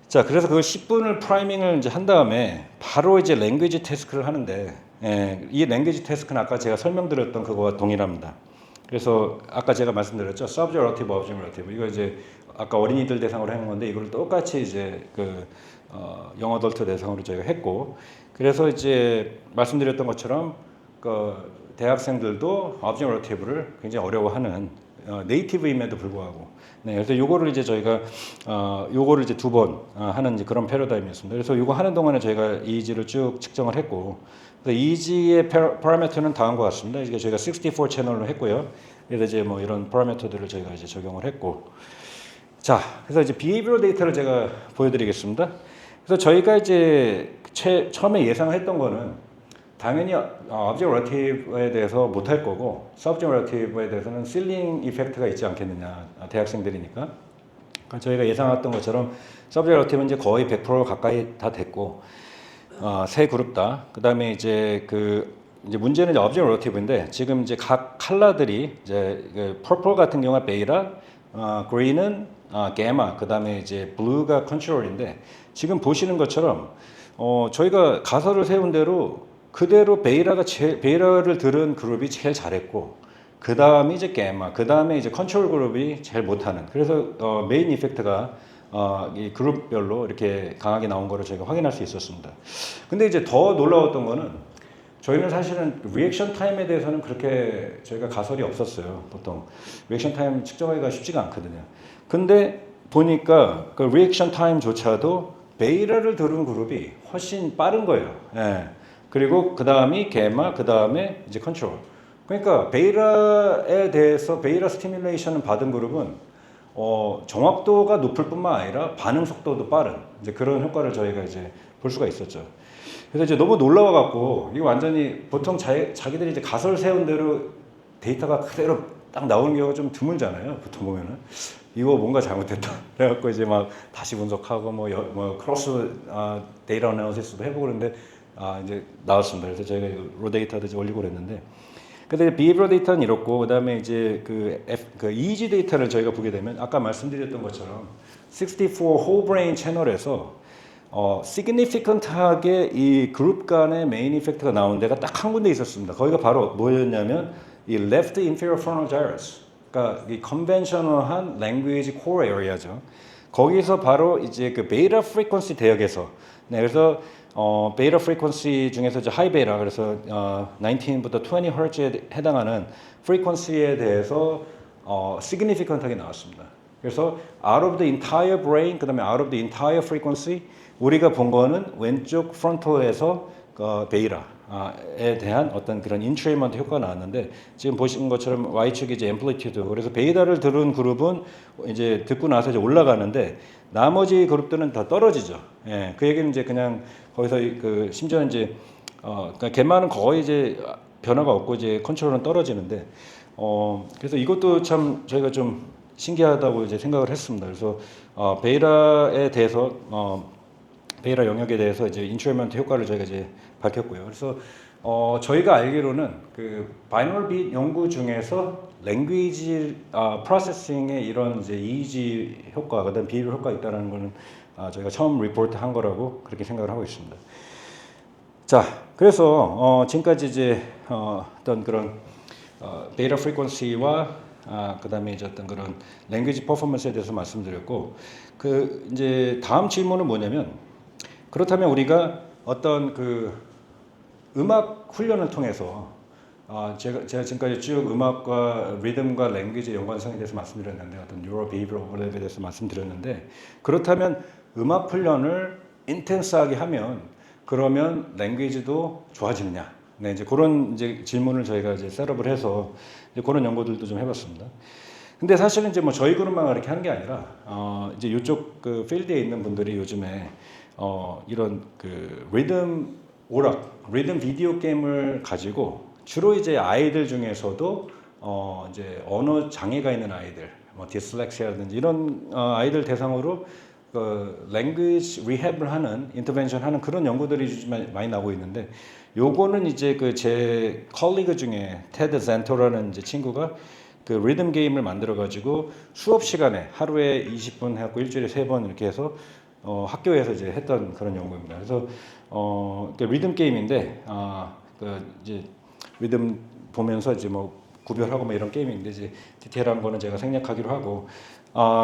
자, 그래서 그 10분을 프라이밍을 이제 한 다음에 바로 이제 랭귀지 태스크를 하는데, 예, 이 랭귀지 태스크는 아까 제가 설명드렸던 그거와 동일합니다. 그래서 아까 제가 말씀드렸죠, subjective, objective. 이거 이제 아까 어린이들 대상으로 하는 건데 이걸 똑같이 이제 그 영어 어덜트 대상으로 저희가 했고, 그래서 이제 말씀드렸던 것처럼 그 대학생들도 objective를 굉장히 어려워하는 네이티브임에도 불구하고, 네, 그래서 요거를 이제 저희가 요거를 이제 두 번 하는 이제 그런 패러다임이었습니다. 그래서 요거 하는 동안에 저희가 이지를 쭉 측정을 했고, 그래서 이지의 파라미터는 다음과 같습니다. 이게 저희가 64 채널로 했고요. 그래서 이제 뭐 이런 파라미터들을 저희가 이제 적용을 했고, 자, 그래서 이제 비헤이비어 데이터를 제가 보여드리겠습니다. 그래서 저희가 이제 처음에 예상했던 거는 당연히 object relative에 대해서 못할 거고 subject relative에 대해서는 ceiling 이펙트가 있지 않겠느냐, 대학생들이니까. 그러니까 저희가 예상했던 것처럼 subject relative는 이제 거의 100% 가까이 다 됐고, 세 그룹 다. 그다음에 이제 이제 문제는 이제 object relative인데 지금 이제 각 컬러들이 이제 그 purple 같은 경우가 베이라, green은 gamma, 그다음에 이제 blue가 control인데 지금 보시는 것처럼 저희가 가설을 세운 대로 그대로 베이라를 들은 그룹이 제일 잘했고, 그 다음에 이제 게마, 그 다음에 이제 컨트롤 그룹이 제일 못하는. 그래서 메인 이펙트가 이 그룹별로 이렇게 강하게 나온 거를 저희가 확인할 수 있었습니다. 근데 이제 더 놀라웠던 거는 저희는 사실은 리액션 타임에 대해서는 그렇게 저희가 가설이 없었어요. 보통 리액션 타임 측정하기가 쉽지가 않거든요. 근데 보니까 그 리액션 타임조차도 베이라를 들은 그룹이 훨씬 빠른 거예요. 예. 그리고 그 다음이 게마, 그 다음에 이제 컨트롤. 그러니까 베이라에 대해서 베이라 스티뮬레이션을 받은 그룹은 정확도가 높을 뿐만 아니라 반응 속도도 빠른 이제 그런 효과를 저희가 이제 볼 수가 있었죠. 그래서 이제 너무 놀라워 갖고 이거 완전히 보통 자기들이 이제 가설 세운 대로 데이터가 그대로 딱 나오는 경우가 좀 드물잖아요. 보통 보면은 이거 뭔가 잘못됐다. 그래갖고 이제 막 다시 분석하고 뭐 크로스 데이터 어나리시스도 해보고 그러는데 이제 나왔습니다. 그래서 저희가 로 데이터도 이제 올리고 그랬는데, 근데 비헤이비어 데이터는 이렇고, 그다음에 이제 그 EEG 데이터를 저희가 보게 되면 아까 말씀드렸던 것처럼 64 whole brain 채널에서 significant하게 이 그룹 간의 메인 이펙트가 나온 데가 딱 한 군데 있었습니다. 거기가 바로 뭐였냐면 이 left inferior frontal gyrus, 그러니까 이 컨벤셔널한 language core area죠. 거기서 바로 이제 그 베이타 프리퀀시 대역에서, 네, 그래서 베이타 프리퀀시 중에서 이제 하이 베이타, 그래서 19부터 20Hz에 해당하는 프리퀀시에 대해서 significant하게 나왔습니다. 그래서 out of the entire brain, 그다음에 out of the entire frequency, 우리가 본 거는 왼쪽 프론털에서 베이라에 대한 어떤 그런 인트레이먼트 효과가 나왔는데, 지금 보시는 것처럼 Y축이 이제 앰플리튜드, 그래서 베이타를 들은 그룹은 이제 듣고 나서 이제 올라가는데 나머지 그룹들은 다 떨어지죠. 예, 그 얘기는 이제 그냥 거기서 심지어 이제 그러니까 갯마는 거의 이제 변화가 없고 이제 컨트롤은 떨어지는데, 그래서 이것도 참 저희가 좀 신기하다고 이제 생각을 했습니다. 그래서 베이라에 대해서 베이라 영역에 대해서 이제 인트레이먼트 효과를 저희가 이제 밝혔고요. 그래서 저희가 알기로는 그 바이너럴 빛 연구 중에서 랭귀지 프로세싱의 이런 이제 EEG 효과, 그다음 비율 효과 있다라는 거는 저희가 처음 리포트 한 거라고 그렇게 생각을 하고 있습니다. 자, 그래서 지금까지 이제 어떤 그런 베이타 프리퀀시와 그다음에 이제 어떤 그런 랭귀지 퍼포먼스에 대해서 말씀드렸고, 그 이제 다음 질문은 뭐냐면, 그렇다면 우리가 어떤 그 음악 훈련을 통해서 제가 지금까지 쭉 음악과 리듬과 랭귀지 연관성에 대해서 말씀드렸는데, 어떤 뉴로 비헤이비어 오버랩에 대해서 말씀드렸는데, 그렇다면 음악 훈련을 인텐스하게 하면 그러면 랭귀지도 좋아지느냐? 네, 이제 그런 이제 질문을 저희가 이제 셋업을 해서 이제 그런 연구들도 좀 해봤습니다. 근데 사실은 이제 뭐 저희 그룹만 그렇게 하는 게 아니라 이제 이쪽 그 필드에 있는 분들이 요즘에 이런 그 리듬 오락, 리듬 비디오 게임을 가지고 주로 이제 아이들 중에서도 이제 언어 장애가 있는 아이들, 뭐 디슬렉시아라든지 이런 아이들 대상으로 그 랭귀지 리헵을 하는 인터벤션 하는 그런 연구들이 요즘 많이 나오고 있는데 요거는 이제 그 제 컬리그 중에 테드 젠토라는 이제 친구가 그 리듬 게임을 만들어 가지고 수업 시간에 하루에 20분 해갖고 일주일에 3번 이렇게 해서 학교에서 이제 했던 그런 연구입니다. 그래서 그 리듬 게임인데 그 이제 리듬 보면서 이제 뭐 구별하고 뭐 이런 게임인데 이제 디테일한 거는 제가 생략하기로 하고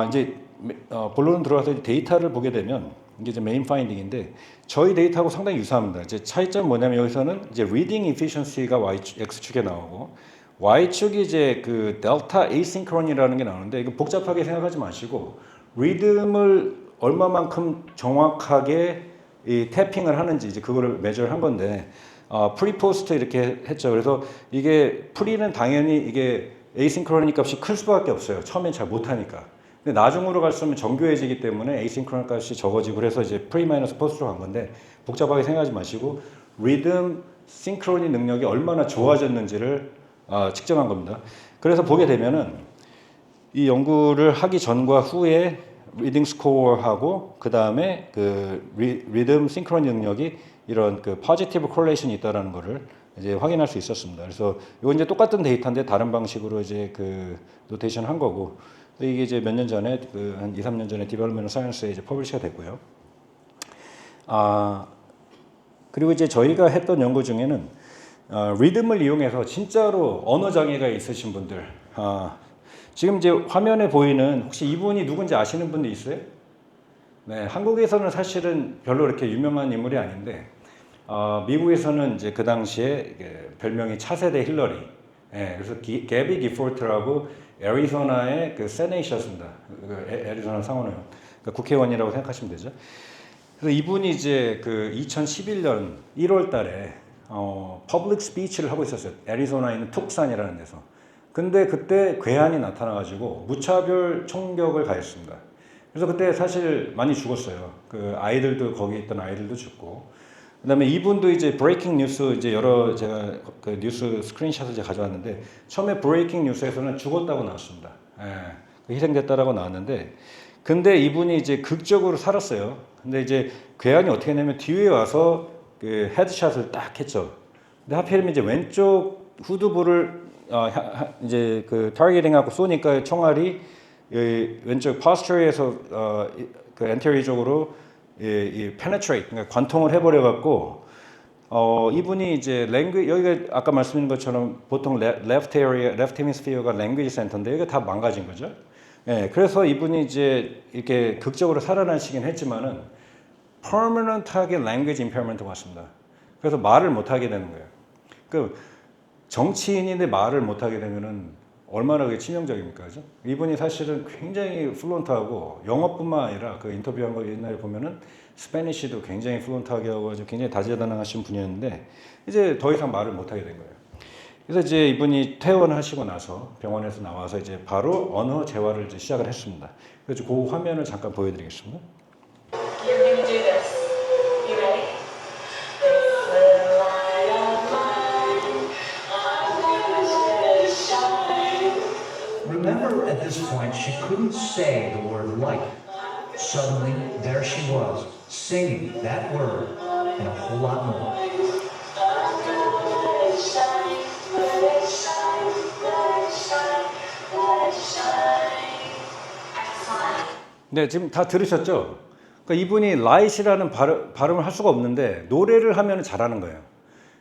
이제 본론 들어가서 데이터를 보게 되면 이게 이제 메인 파인딩인데 저희 데이터하고 상당히 유사합니다. 이제 차이점 뭐냐면 여기서는 이제 리딩 이피션시가 X축에 나오고 Y축이 이제 그 델타 에이싱크론이라는 게 나오는데 이거 복잡하게 생각하지 마시고 리듬을 얼마만큼 정확하게 이 태핑을 하는지 이제 그거를 매저를 한 건데 프리 포스트 이렇게 했죠. 그래서 이게 프리는 당연히 이게 에이싱크로니 값이 클 수밖에 없어요. 처음엔 잘 못하니까. 근데 나중으로 갈수록 정교해지기 때문에 에이싱크로니 값이 적어지고 그래서 이제 프리 마이너스 포스트로 간 건데 복잡하게 생각하지 마시고 리듬 싱크로니 능력이 얼마나 좋아졌는지를 측정한 겁니다. 그래서 보게 되면은 이 연구를 하기 전과 후에 리딩 스코어하고 그 다음에 그 리듬 싱크로니 능력이 이런 그 포지티브 콜레이션이 있다라는 거를 이제 확인할 수 있었습니다. 그래서 이건 이제 똑같은 데이터인데 다른 방식으로 이제 그 노테이션 한 거고 이게 이제 몇 년 전에 그 한 2, 3년 전에 디벨롭먼트 사이언스에 이제 퍼블리시가 됐고요. 그리고 이제 저희가 했던 연구 중에는 리듬을 이용해서 진짜로 언어 장애가 있으신 분들 지금 이제 화면에 보이는 혹시 이분이 누군지 아시는 분들 있어요? 네, 한국에서는 사실은 별로 이렇게 유명한 인물이 아닌데 미국에서는 이제 그 당시에 별명이 차세대 힐러리. 예, 그래서 게비 기포트라고 애리조나의 그 세네이셨습니다. 애리조나 상원의원, 그러니까 국회의원이라고 생각하시면 되죠. 그래서 이분이 이제 그 2011년 1월달에 퍼블릭 스피치를 하고 있었어요. 애리조나에 있는 툭산이라는 데서. 근데 그때 괴한이 나타나가지고 무차별 총격을 가했습니다. 그래서 그때 사실 많이 죽었어요. 그 아이들도 거기 있던 아이들도 죽고. 그다음에 이분도 이제 브레이킹 뉴스 이제 여러 제가 그 뉴스 스크린샷을 제가 가져왔는데 처음에 브레이킹 뉴스에서는 죽었다고 나왔습니다. 예, 희생됐다라고 나왔는데 근데 이분이 이제 극적으로 살았어요. 근데 이제 괴한이 어떻게 했냐면 뒤에 와서 그 헤드샷을 딱 했죠. 근데 하필이면 이제 왼쪽 후두부를 이제 그 타겟팅하고 쏘니까 총알이 왼쪽 포스처리에서 그 엔테리 쪽으로 이 penetrate 그러니까 관통을 해버려 갖고 이분이 이제 여기가 아까 말씀드린 것처럼 보통 left hemisphere가 language center인데 여기가 다 망가진 거죠. 예, 그래서 이분이 이제 이렇게 극적으로 살아나시긴 했지만은 permanent하게 language impairment가 왔습니다. 그래서 말을 못 하게 되는 거예요. 그 정치인인데 말을 못 하게 되면은 얼마나 그게 치명적입니까? 그죠? 이분이 사실은 굉장히 플루언트하고 영어뿐만 아니라 그 인터뷰한 거 옛날에 보면은 스페니쉬도 굉장히 플루언트하게 하고 굉장히 다재다능하신 분이었는데 이제 더 이상 말을 못 하게 된 거예요. 그래서 이제 이분이 퇴원하시고 나서 병원에서 나와서 이제 바로 언어 재활을 이제 시작을 했습니다. 그래서 그 화면을 잠깐 보여드리겠습니다. You're gonna do this. You ready? Remember, at this point, she couldn't say the word light. Suddenly, there she was, singing that word and a whole lot more. 네, 지금 다 들으셨죠? 그러니까 이분이 light이라는 발음을 할 수가 없는데 노래를 하면 잘하는 거예요.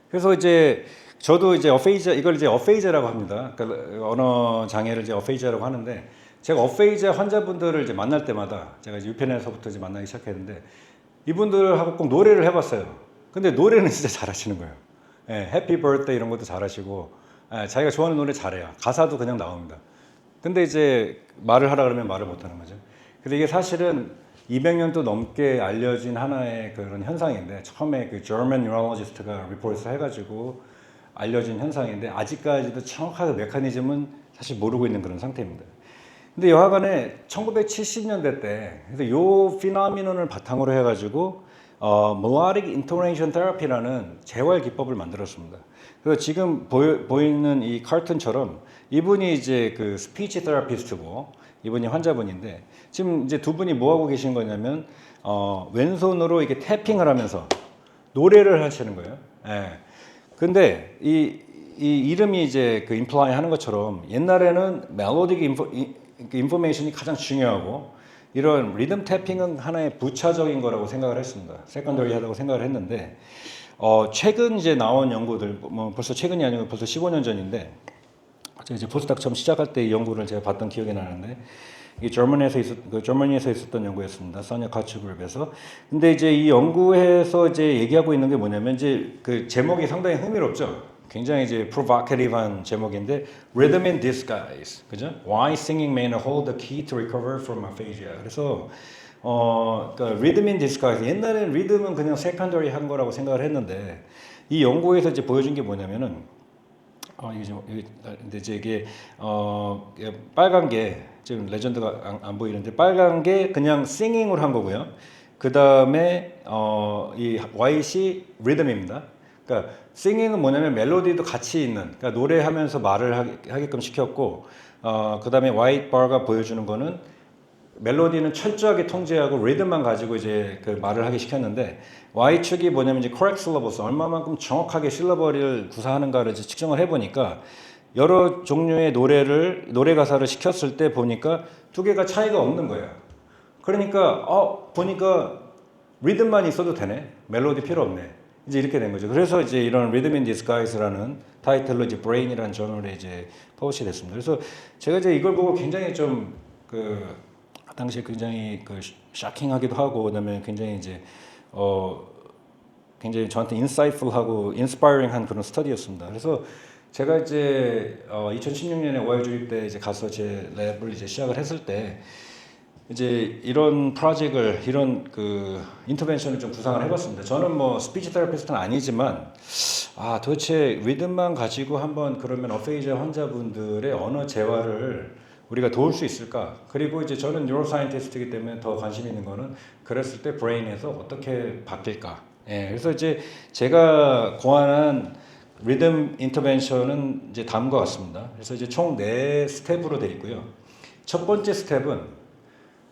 그래서 이제 저도 이제 어페이자 이걸 이제 어페이자라고 합니다. 그러니까 언어 장애를 이제 어페이자라고 하는데 제가 어페이자 환자분들을 이제 만날 때마다 제가 이제 유펜에서부터 이제 만나기 시작했는데 이분들하고 꼭 노래를 해봤어요. 근데 노래는 진짜 잘하시는 거예요. 예, 해피 버스데이 이런 것도 잘하시고 자기가 좋아하는 노래 잘해요. 가사도 그냥 나옵니다. 근데 이제 말을 하라 그러면 말을 못하는 거죠. 근데 이게 사실은 200년도 넘게 알려진 하나의 그런 현상인데 처음에 그 German neurologist가 리포트를 해가지고 알려진 현상인데 아직까지도 정확하게 메커니즘은 사실 모르고 있는 그런 상태입니다. 근데 여하간에 1970년대 때 그래서 요 피노미논을 바탕으로 해가지고 melodic intonation therapy라는 재활 기법을 만들었습니다. 그래서 지금 보이는 이 카툰처럼 이분이 이제 그 스피치 테라피스트고 이분이 환자분인데 지금 이제 두 분이 뭐 하고 계신 거냐면 왼손으로 이렇게 태핑을 하면서 노래를 하시는 거예요. 예. 근데 이 이름이 이제 그 임플라이 하는 것처럼 옛날에는 멜로딕 인포메이션이 가장 중요하고 이런 리듬 태핑은 하나의 부차적인 거라고 생각을 했습니다. 세컨더리하다고 생각을 했는데 최근 이제 나온 연구들 뭐 벌써 최근이 아니고 벌써 15년 전인데 제가 이제 포스닥 처음 시작할 때 이 연구를 제가 봤던 기억이 나는데 이 저머니에서 있었던 연구였습니다. 소냐 카츠 그룹에서. 근데 이제 이 연구에서 이제 얘기하고 있는 게 뭐냐면 이제 그 제목이 상당히 흥미롭죠. 굉장히 이제 provocative한 제목인데 Rhythm in Disguise, 그죠? Why singing may not hold the key to recover from aphasia. 그래서 그러니까 Rhythm in Disguise. 옛날에는 리듬은 그냥 secondary 한 거라고 생각을 했는데 이 연구에서 이제 보여준 게 뭐냐면은 근데 이게 빨간 게 지금 레전드가 안 보이는데 빨간 게 그냥 싱잉으로 한 거고요. 그 다음에 이 white이 리듬입니다. 그러니까 싱잉은 뭐냐면 멜로디도 같이 있는, 그러니까 노래하면서 말을 하게끔 시켰고, 그 다음에 white bar가 보여주는 거는 멜로디는 철저하게 통제하고 리듬만 가지고 이제 그 말을 하게 시켰는데 Y축이 뭐냐면 이제 correct syllables 얼마만큼 정확하게 실러버를 구사하는가를 이제 측정을 해보니까 여러 종류의 노래 가사를 시켰을 때 보니까 두 개가 차이가 없는 거예요. 그러니까 보니까 리듬만 있어도 되네, 멜로디 필요 없네, 이제 이렇게 된 거죠. 그래서 이제 이런 Rhythm in Disguise라는 타이틀로 이제 Brain이라는 저널에 이제 퍼블리시 됐습니다. 그래서 제가 이제 이걸 보고 굉장히 좀 당시에 굉장히 샤킹하기도 하고 그다음에 굉장히 이제 굉장히 저한테 인사이트풀하고 인스파이링한 그런 스터디였습니다. 그래서 제가 이제 2016년에 오하이오 주립 때 이제 가서 제 랩을 이제 시작을 했을 때 이제 이런 프로젝트를 이런 그 인터벤션을 좀 구상을 해봤습니다. 저는 뭐 스피치 테라피스트는 아니지만 도대체 리듬만 가지고 한번 그러면 어페이지아 환자분들의 언어 재활을 우리가 도울 수 있을까? 그리고 이제 저는 뉴로사이언티스트이기 때문에 더 관심 있는 거는 그랬을 때 브레인에서 어떻게 바뀔까? 그래서 이제 제가 고안한 리듬 인터벤션은 이제 다음과 같습니다. 그래서 이제 총 4스텝으로 되어 있고요. 첫 번째 스텝은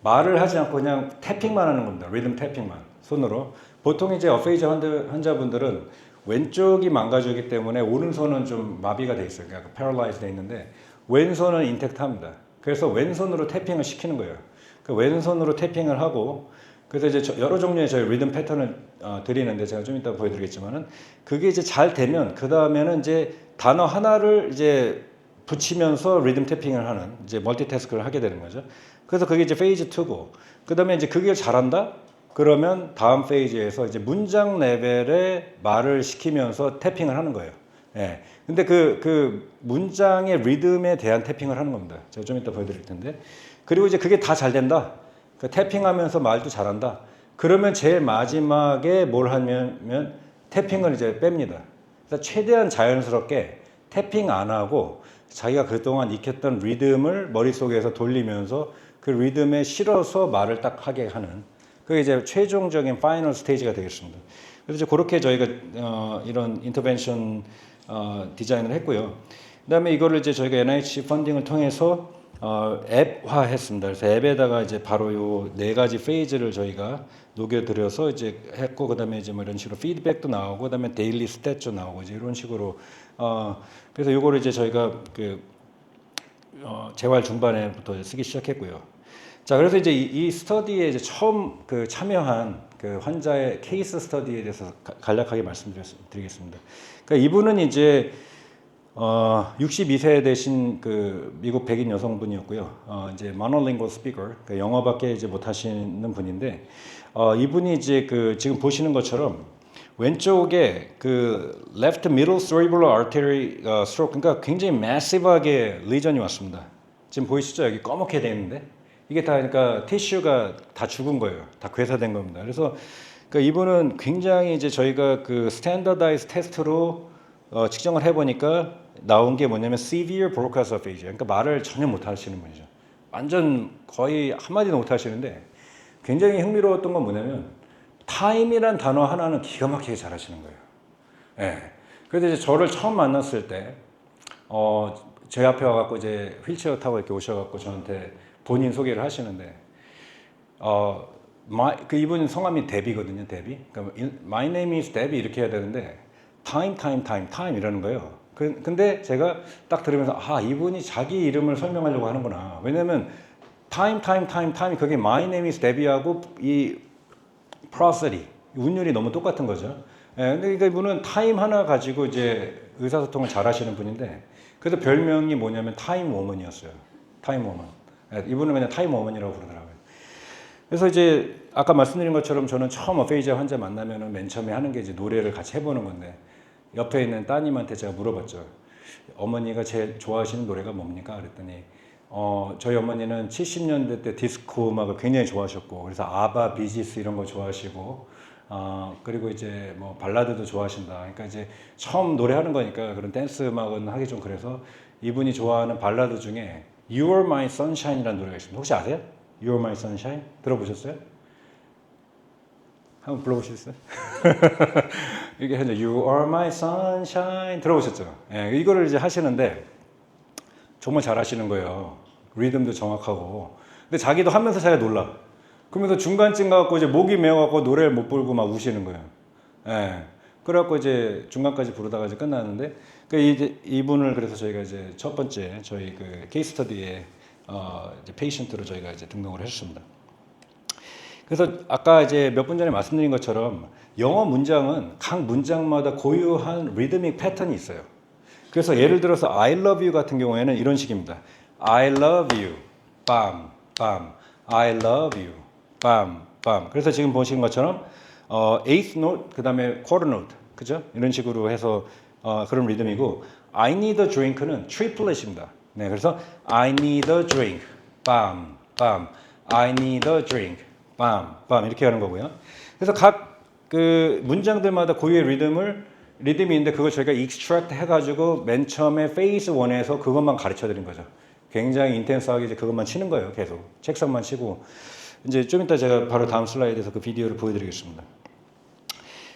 말을 하지 않고 그냥 태핑만 하는 겁니다. 리듬 태핑만 손으로. 보통 이제 어페이지아 환자분들은 왼쪽이 망가지기 때문에 오른손은 좀 마비가 돼 있어요. 그러니까 패러라이즈 돼 있는데 왼손은 인텍트합니다. 그래서 왼손으로 태핑을 시키는 거예요. 그 왼손으로 태핑을 하고 그래서 이제 여러 종류의 저희 리듬 패턴을 드리는데 제가 좀 이따 보여드리겠지만은 그게 이제 잘 되면 그 다음에는 이제 단어 하나를 이제 붙이면서 리듬 태핑을 하는 이제 멀티태스크를 하게 되는 거죠. 그래서 그게 이제 페이즈 2고 그 다음에 이제 그게 잘한다? 그러면 다음 페이지에서 이제 문장 레벨의 말을 시키면서 태핑을 하는 거예요. 근데 그 문장의 리듬에 대한 태핑을 하는 겁니다. 제가 좀 이따 보여드릴 텐데. 그리고 이제 그게 다 잘 된다. 그 태핑하면서 말도 잘한다. 그러면 제일 마지막에 뭘 하면 태핑을 이제 뺍니다. 그래서 최대한 자연스럽게 태핑 안 하고 자기가 그동안 익혔던 리듬을 머릿속에서 돌리면서 그 리듬에 실어서 말을 딱 하게 하는 그게 이제 최종적인 파이널 스테이지가 되겠습니다. 그래서 이제 그렇게 저희가 이런 인터벤션 디자인을 했고요. 그다음에 이거를 이제 저희가 NIH 펀딩을 통해서 앱화했습니다. 그래서 앱에다가 이제 바로 요 4가지 페이지를 저희가 녹여들여서 이제 했고, 그다음에 이제 뭐 이런 식으로 피드백도 나오고, 그다음에 데일리 스탯도 나오고 이제 이런 식으로 그래서 요거를 이제 저희가 재활 중반에부터 쓰기 시작했고요. 자, 그래서 이제 이 스터디에 이제 처음 참여한 환자의 케이스 스터디에 대해서 간략하게 말씀드리겠습니다. 그러니까 이분은 이제 62세 되신 미국 백인 여성분이었고요. 이제 monolingual speaker, 그러니까 영어밖에 이제 못하시는 분인데, 이분이 이제 지금 보시는 것처럼 왼쪽에 left middle cerebral artery stroke, 그러니까 굉장히 massive하게 리전이 왔습니다. 지금 보이시죠? 여기 검게 돼 있는데 이게 다 그러니까 티슈가 다 죽은 거예요. 다 괴사된 겁니다. 그래서 이분은 굉장히 이제 저희가 스탠더다이즈 테스트로 측정을 해보니까 나온 게 뭐냐면 severe broca's aphasia, 그러니까 말을 전혀 못 하시는 분이죠. 완전 거의 한마디도 못 하시는데 굉장히 흥미로웠던 건 뭐냐면 타임이란 단어 하나는 기가 막히게 잘하시는 거예요. 예. 그래서 이제 저를 처음 만났을 때, 제 앞에 와갖고 이제 휠체어 타고 이렇게 오셔갖고 저한테 본인 소개를 하시는데, 이분 성함이 데비거든요, 데비. 그러니까 My name is 데비 이렇게 해야 되는데, time 이러는 거예요. 근데 제가 딱 들으면서, 이분이 자기 이름을 설명하려고 하는구나. 왜냐면, time, 그게 My name is 데비하고 이 prosody, 운율이 너무 똑같은 거죠. 예, 근데 그러니까 이분은 타임 하나 가지고 이제 의사소통을 잘 하시는 분인데, 그래서 별명이 뭐냐면 타임 워먼이었어요. 타임 워먼. 예, 이분은 그냥 타임 워먼이라고 부르더라고요. 그래서 이제 아까 말씀드린 것처럼 저는 처음 어페이지아 환자 만나면은 맨 처음에 하는 게 이제 노래를 같이 해보는 건데, 옆에 있는 따님한테 제가 물어봤죠. 어머니가 제일 좋아하시는 노래가 뭡니까? 그랬더니, 저희 어머니는 70년대 때 디스코 음악을 굉장히 좋아하셨고, 그래서 아바, 비지스 이런 거 좋아하시고, 그리고 이제 뭐 발라드도 좋아하신다. 그러니까 이제 처음 노래하는 거니까 그런 댄스 음악은 하기 좀 그래서 이분이 좋아하는 발라드 중에 You Are My Sunshine이라는 노래가 있습니다. 혹시 아세요? You Are My Sunshine? 들어보셨어요? 한번 불러보시겠어요? 이게 현재 You Are My Sunshine 들어보셨죠? 예, 이거를 이제 하시는데 정말 잘하시는 거예요. 리듬도 정확하고. 근데 자기도 하면서 자기가 놀라. 그러면서 중간쯤 가갖고 이제 목이 메어갖고 노래를 못 부르고 막 우시는 거예요. 예. 그래갖고 이제 중간까지 부르다가 이제 끝났는데, 이제 이분을 그래서 저희가 이제 첫 번째 저희 그 케이스 스터디에 이제 페이션트로 저희가 이제 등록을 했습니다. 그래서 아까 이제 몇 분 전에 말씀드린 것처럼 영어 문장은 각 문장마다 고유한 리드믹 패턴이 있어요. 그래서 예를 들어서 I love you 같은 경우에는 이런 식입니다. I love you, 빰, 빰. I love you, 빰, 빰. 그래서 지금 보신 것처럼 eighth note, 그 다음에 quarter note, 그죠? 이런 식으로 해서 그런 리듬이고, I need a drink는 triplet입니다. 네, 그래서 I need a drink, 빰, 빰. I need a drink, 빰, 빰 이렇게 하는 거고요. 그래서 각 그 문장들마다 고유의 리듬이 있는데 그걸 저희가 extract 해가지고 맨 처음에 phase 1에서 그것만 가르쳐 드린 거죠. 굉장히 인텐스하게 이제 그것만 치는 거예요. 계속 책상만 치고 이제 좀 이따 제가 바로 다음 슬라이드에서 그 비디오를 보여드리겠습니다.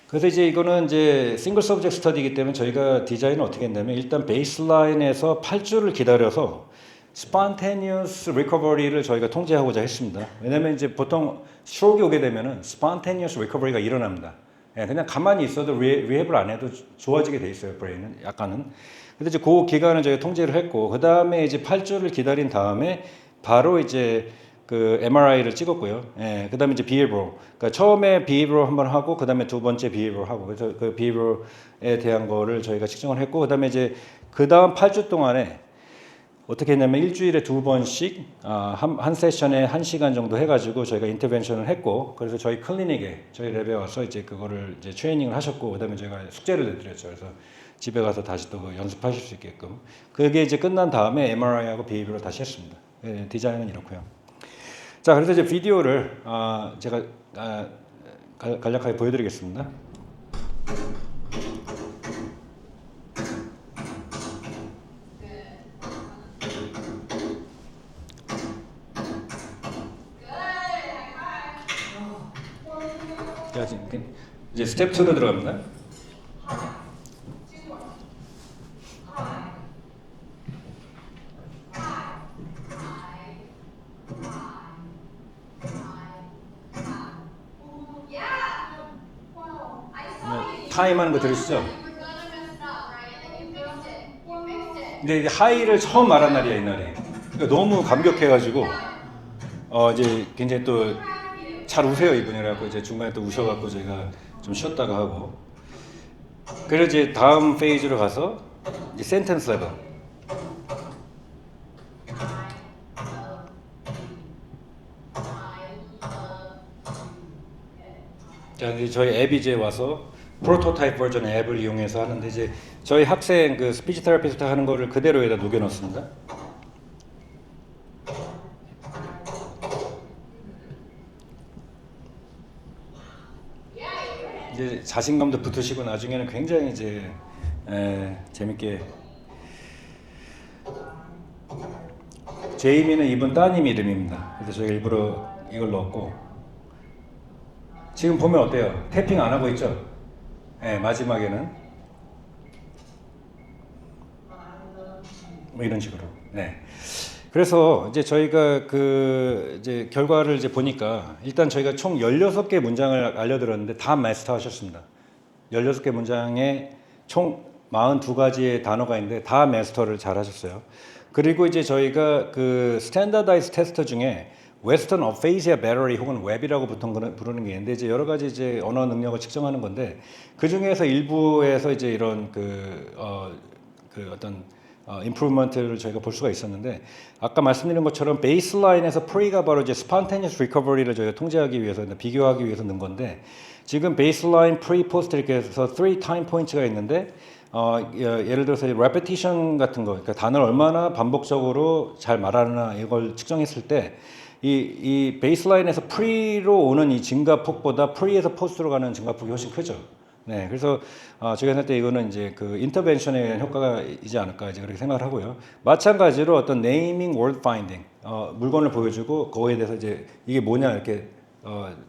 그래서 이제 이거는 이제 싱글 서브젝트 스터디이기 때문에 저희가 디자인을 어떻게 했냐면 일단 베이스라인에서 8주를 기다려서 spontaneous recovery를 저희가 통제하고자 했습니다. 왜냐면 이제 보통 스트로크가 오게 되면은 spontaneous recovery가 일어납니다. 예, 그냥 가만히 있어도 리헵을 안 해도 좋아지게 돼 있어요, 브레인은 약간은. 근데 이제 그 기간을 저희가 통제를 했고, 그 다음에 이제 8주를 기다린 다음에 바로 이제 그 MRI를 찍었고요. 예, 그 다음에 이제 behavioral. 그러니까 처음에 behavioral 한번 하고, 그 다음에 두 번째 behavioral 하고, 그래서 그 behavioral에 대한 거를 저희가 측정을 했고, 그 다음에 이제 그 다음 8주 동안에 어떻게 했냐면 일주일에 두 번씩 한 세션에 1시간 정도 해가지고 저희가 인터벤션을 했고, 그래서 저희 클리닉에 저희 랩에 와서 이제 그거를 이제 트레이닝을 하셨고, 그다음에 제가 숙제를 내드렸죠. 그래서 집에 가서 다시 또 연습하실 수 있게끔. 그게 이제 끝난 다음에 MRI하고 비입으로 다시 했습니다. 예, 디자인은 이렇고요. 자, 그래서 이제 비디오를 제가 간략하게 보여드리겠습니다. 자, 이제 스텝 2로 들어갑니다. 타임 하는 거 들으시죠? 근데 이제 하이를 처음 말한 날이야, 이날이. 그러니까 너무 감격해가지고, 이제 굉장히 또 잘 우세요, 이분이라고. 이제 중간에 또 우셔갖고 제가 좀 쉬었다가 하고. 그래서 이제 다음 페이지로 가서, 이제 센텐스 레벨. 자, 이제 저희 앱이 이제 와서 프로토타입 버전 앱을 이용해서 하는데, 이제 저희 학생 그 스피치 테라피스트 하는 거를 그대로 여기다 녹여 넣습니다. 이제 자신감도 붙으시고 나중에는 굉장히 이제 재밌게 제이미는 이분 따님 이름입니다. 그래서 저희가 일부러 이걸 넣었고 지금 보면 어때요? 태핑 안 하고 있죠? 네, 마지막에는 뭐 이런 식으로. 네. 그래서 이제 저희가 그 이제 결과를 이제 보니까 일단 저희가 총 16개 문장을 알려드렸는데 다 마스터 하셨습니다. 16개 문장에 총 42가지의 단어가 있는데 다 마스터를 잘 하셨어요. 그리고 이제 저희가 그 스탠다다이즈 테스트 중에 웨스턴 어페이시아 배터리 혹은 웹이라고 보통 부르는 게 있는데 이제 여러 가지 이제 언어 능력을 측정하는 건데 그 중에서 일부에서 이제 이런 그 어떤 임프루먼트를 저희가 볼 수가 있었는데 아까 말씀드린 것처럼 베이스라인에서 프리가 바로 이제 스폰테니어스 리커버리를 저희가 통제하기 위해서 비교하기 위해서 넣은 건데 지금 베이스라인, 프리, 포스트 이렇게 해서 3 타임 포인트가 있는데 예를 들어서 레피티션 같은 거 그러니까 단어를 얼마나 반복적으로 잘 말하나 이걸 측정했을 때 이 베이스라인에서 프리로 오는 이 증가폭보다 프리에서 포스트로 가는 증가폭이 훨씬 크죠. 네, 그래서 제가 생각할 때 이거는 이제 그 인터벤션에 의한 효과가 있지 않을까 이제 그렇게 생각을 하고요. 마찬가지로 어떤 네이밍 월드 파인딩 물건을 보여주고 그거에 대해서 이제 이게 뭐냐 이렇게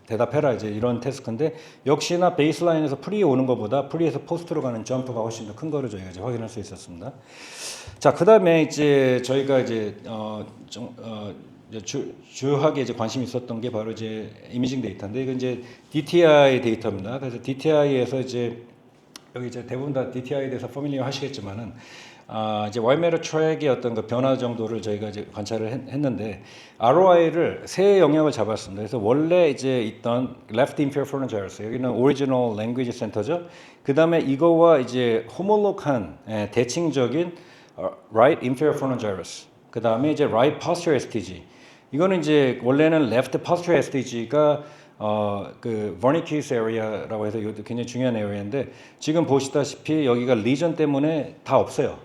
대답해라 이제 이런 태스크인데 역시나 베이스라인에서 프리에 오는 것보다 프리에서 포스트로 가는 점프가 훨씬 더 큰 거를 저희가 이제 확인할 수 있었습니다. 자, 그다음에 이제 저희가 이제 주요하게 이제 관심이 있었던 게 바로 이제 이미징 데이터인데 이건 이제 DTI 데이터입니다. 그래서 DTI에서 이제 여기 이제 대부분 다 DTI에 대해서 퍼밀리어 하시겠지만은 이제 와이메터 트랙의 어떤 그 변화 정도를 저희가 이제 관찰을 했는데 ROI를 세 영역을 잡았습니다. 그래서 원래 이제 있던 Left Inferior Frontal Gyrus 여기는 Original Language Center죠. 그 다음에 이거와 이제 호몰록한 대칭적인 Right Inferior Frontal Gyrus. 그 다음에 이제 Right Posterior STG. 이거는 이제 원래는 Left Posterior STG가 그 Wernicke's area라고 해서 이것도 굉장히 중요한 에어리아인데 지금 보시다시피 여기가 리전 때문에 다 없어요.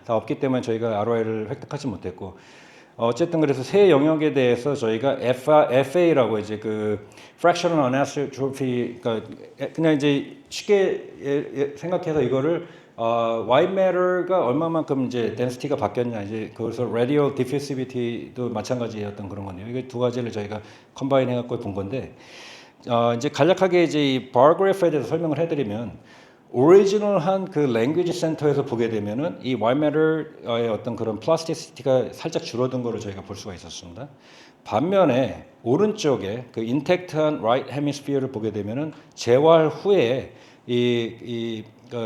다 없기 때문에 저희가 ROI를 획득하지 못했고 어쨌든 그래서 세 영역에 대해서 저희가 FA라고 이제 그 Fractional Anisotropy 그러니까 그냥 이제 쉽게 생각해서 이거를 white matter가 얼마만큼 이제 density가 바뀌었냐 이제 그래서 radial diffusivity도 마찬가지였던 그런 건데요. 이게 두 가지를 저희가 컴바인 해갖고 본 건데 이제 간략하게 이제 이 bar graph에 대해서 설명을 해드리면 오리지널한 그 랭귀지 센터에서 보게 되면은 이 white matter의 어떤 그런 플라스티시티가 살짝 줄어든 거를 저희가 볼 수가 있었습니다. 반면에 오른쪽에 그 인택트한 right hemisphere를 보게 되면은 재활 후에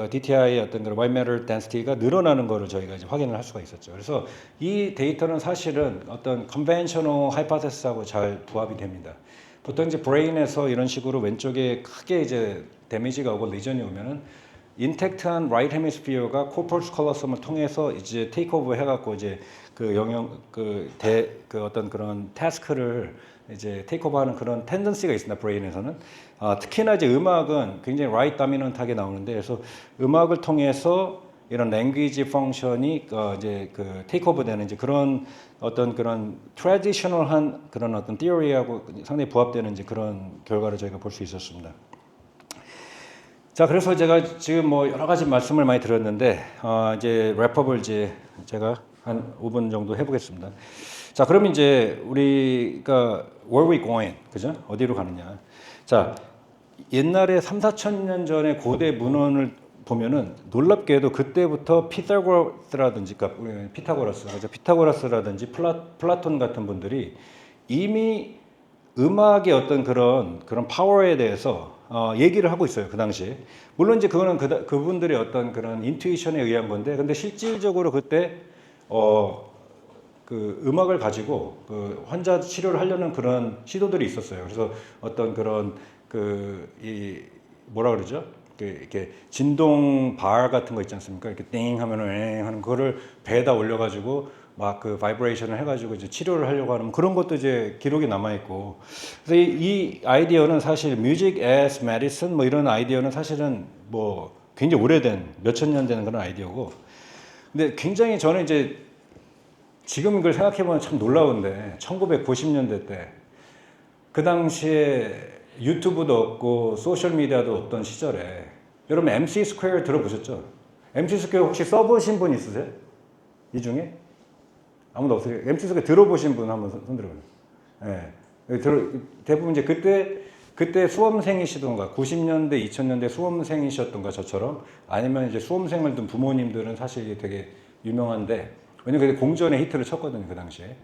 DTI의 어떤 그런 white matter density가 늘어나는 거를 저희가 이제 확인을 할 수가 있었죠. 그래서 이 데이터는 사실은 어떤 conventional hypothesis하고 잘 부합이 됩니다. 보통 이제 브레인에서 이런 식으로 왼쪽에 크게 이제 데미지가 오고 리전이 오면은 인택트한 right hemisphere가 corpus callosum을 통해서 이제 테이크오버 해갖고 이제 그 영역 그 어떤 그런 태스크를 이제 테이크오버하는 그런 텐던시가 있습니다. 브레인에서는 특히나 이제 음악은 굉장히 right dominant하게 나오는데 그래서 음악을 통해서 이런 랭귀지 펑션이 이제 그 테이크오버되는 이제 그런 어떤 그런 트래디셔널한 그런 어떤 티어리하고 상당히 부합되는 이제 그런 결과를 저희가 볼 수 있었습니다. 자, 그래서 제가 지금 뭐 여러 가지 말씀을 많이 드렸는데 이제 랩업을 이제 제가 한 5분 정도 해보겠습니다. 자, 그럼 이제 우리가 where we going, 그죠? 어디로 가느냐? 자, 옛날에 3,4천 년 전에 고대 문헌을 보면은 놀랍게도 그때부터 피타고라스라든지, 그러니까 피타고라스, 그죠? 피타고라스라든지 플라톤 같은 분들이 이미 음악의 어떤 그런 파워에 대해서 얘기를 하고 있어요. 그 당시에. 물론 이제 그거는 그분들의 어떤 그런 인투이션에 의한 건데, 근데 실질적으로 그때 그 음악을 가지고 그 환자 치료를 하려는 그런 시도들이 있었어요. 그래서 어떤 그런 뭐라 그러죠? 이렇게 진동 바 같은 거 있지 않습니까? 이렇게 띵 하면은 엥 하는 그거를 배에다 올려가지고 막 그 바이브레이션을 해가지고 이제 치료를 하려고 하는 그런 것도 이제 기록이 남아 있고. 그래서 이 아이디어는 사실 music as medicine 뭐 이런 아이디어는 사실은 뭐 굉장히 오래된 몇천 년 되는 그런 아이디어고. 근데 굉장히 저는 이제 지금 이걸 생각해보면 참 놀라운데 1990년대 때 그 당시에 유튜브도 없고 소셜미디어도 없던 시절에 여러분 MC 스퀘어 들어보셨죠? MC 스퀘어 혹시 써보신 분 있으세요? 이 중에? 아무도 없어요. MC 스퀘어 들어보신 분 한번 손 들어보세요. 예. 대부분 이제 그때 수험생이시던가 90년대, 2000년대 수험생이셨던가 저처럼 아니면 이제 수험생을 둔 부모님들은 사실 이게 되게 유명한데 왜냐면 그게 공전의 히트를 쳤거든요 그 당시에.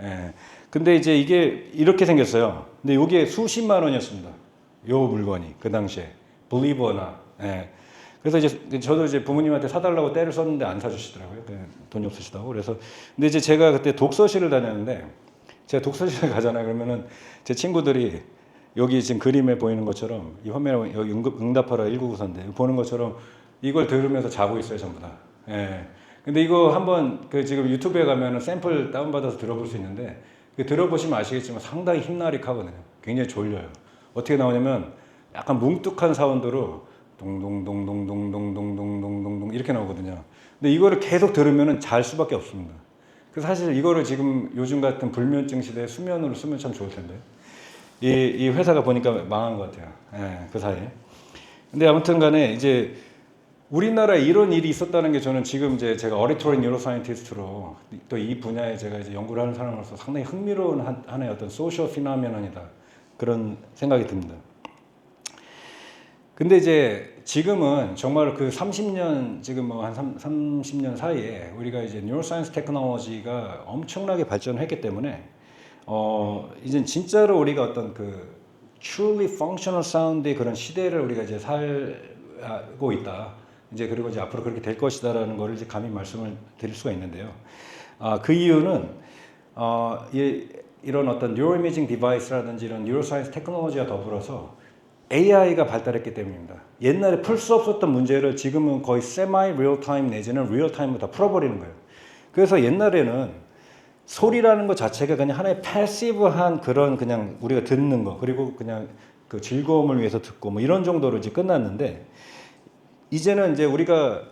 예. 근데 이제 이게 이렇게 생겼어요. 근데 이게 수십만 원이었습니다. 요 물건이 그 당시에 believe or not. 예. 그래서 이제 저도 이제 부모님한테 사달라고 떼를 썼는데 안 사주시더라고요. 돈이 없으시다고. 그래서 근데 이제 제가 그때 독서실을 다녔는데 제가 독서실에 가잖아요. 그러면은 제 친구들이 여기 지금 그림에 보이는 것처럼 이 화면에 여기 응답하라 1994인데 보는 것처럼 이걸 들으면서 자고 있어요 전부 다. 예. 근데 이거 한번 그 지금 유튜브에 가면은 샘플 다운받아서 들어볼 수 있는데 들어보시면 아시겠지만 상당히 힘나릭하거든요. 굉장히 졸려요. 어떻게 나오냐면 약간 뭉뚝한 사운드로 동동동동동동동동동동 이렇게 나오거든요. 근데 이거를 계속 들으면은 잘 수밖에 없습니다. 그래서 사실 이거를 지금 요즘 같은 불면증 시대에 수면으로 쓰면 참 좋을 텐데 이 회사가 보니까 망한 것 같아요. 예, 그 사이에. 근데 아무튼 간에 이제 우리나라에 이런 일이 있었다는 게 저는 지금 이제 제가 어리토리 뉴로사이언티스트로 또 이 분야에 제가 이제 연구를 하는 사람으로서 상당히 흥미로운 하나의 어떤 소셜 피노메논이다. 그런 생각이 듭니다. 근데 이제 지금은 정말 그 30년 지금 뭐 한 30년 사이에 우리가 이제 뉴로사이언스 테크놀로지가 엄청나게 발전했기 때문에 이제 진짜로 우리가 어떤 그 truly functional sound의 그런 시대를 우리가 이제 살고 있다. 이제 그리고 이제 앞으로 그렇게 될 것이다라는 거를 이제 감히 말씀을 드릴 수가 있는데요. 그 이유는 이런 어떤 뉴로 이미징 디바이스라든지 이런 뉴로사이언스 테크놀로지와 더불어서 AI가 발달했기 때문입니다. 옛날에 풀 수 없었던 문제를 지금은 거의 세마이 리얼타임 내지는 리얼타임으로 다 풀어버리는 거예요. 그래서 옛날에는 소리라는 것 자체가 그냥 하나의 패시브한 그런 그냥 우리가 듣는 거 그리고 그냥 그 즐거움을 위해서 듣고 뭐 이런 정도로 이제 끝났는데 이제는 이제 우리가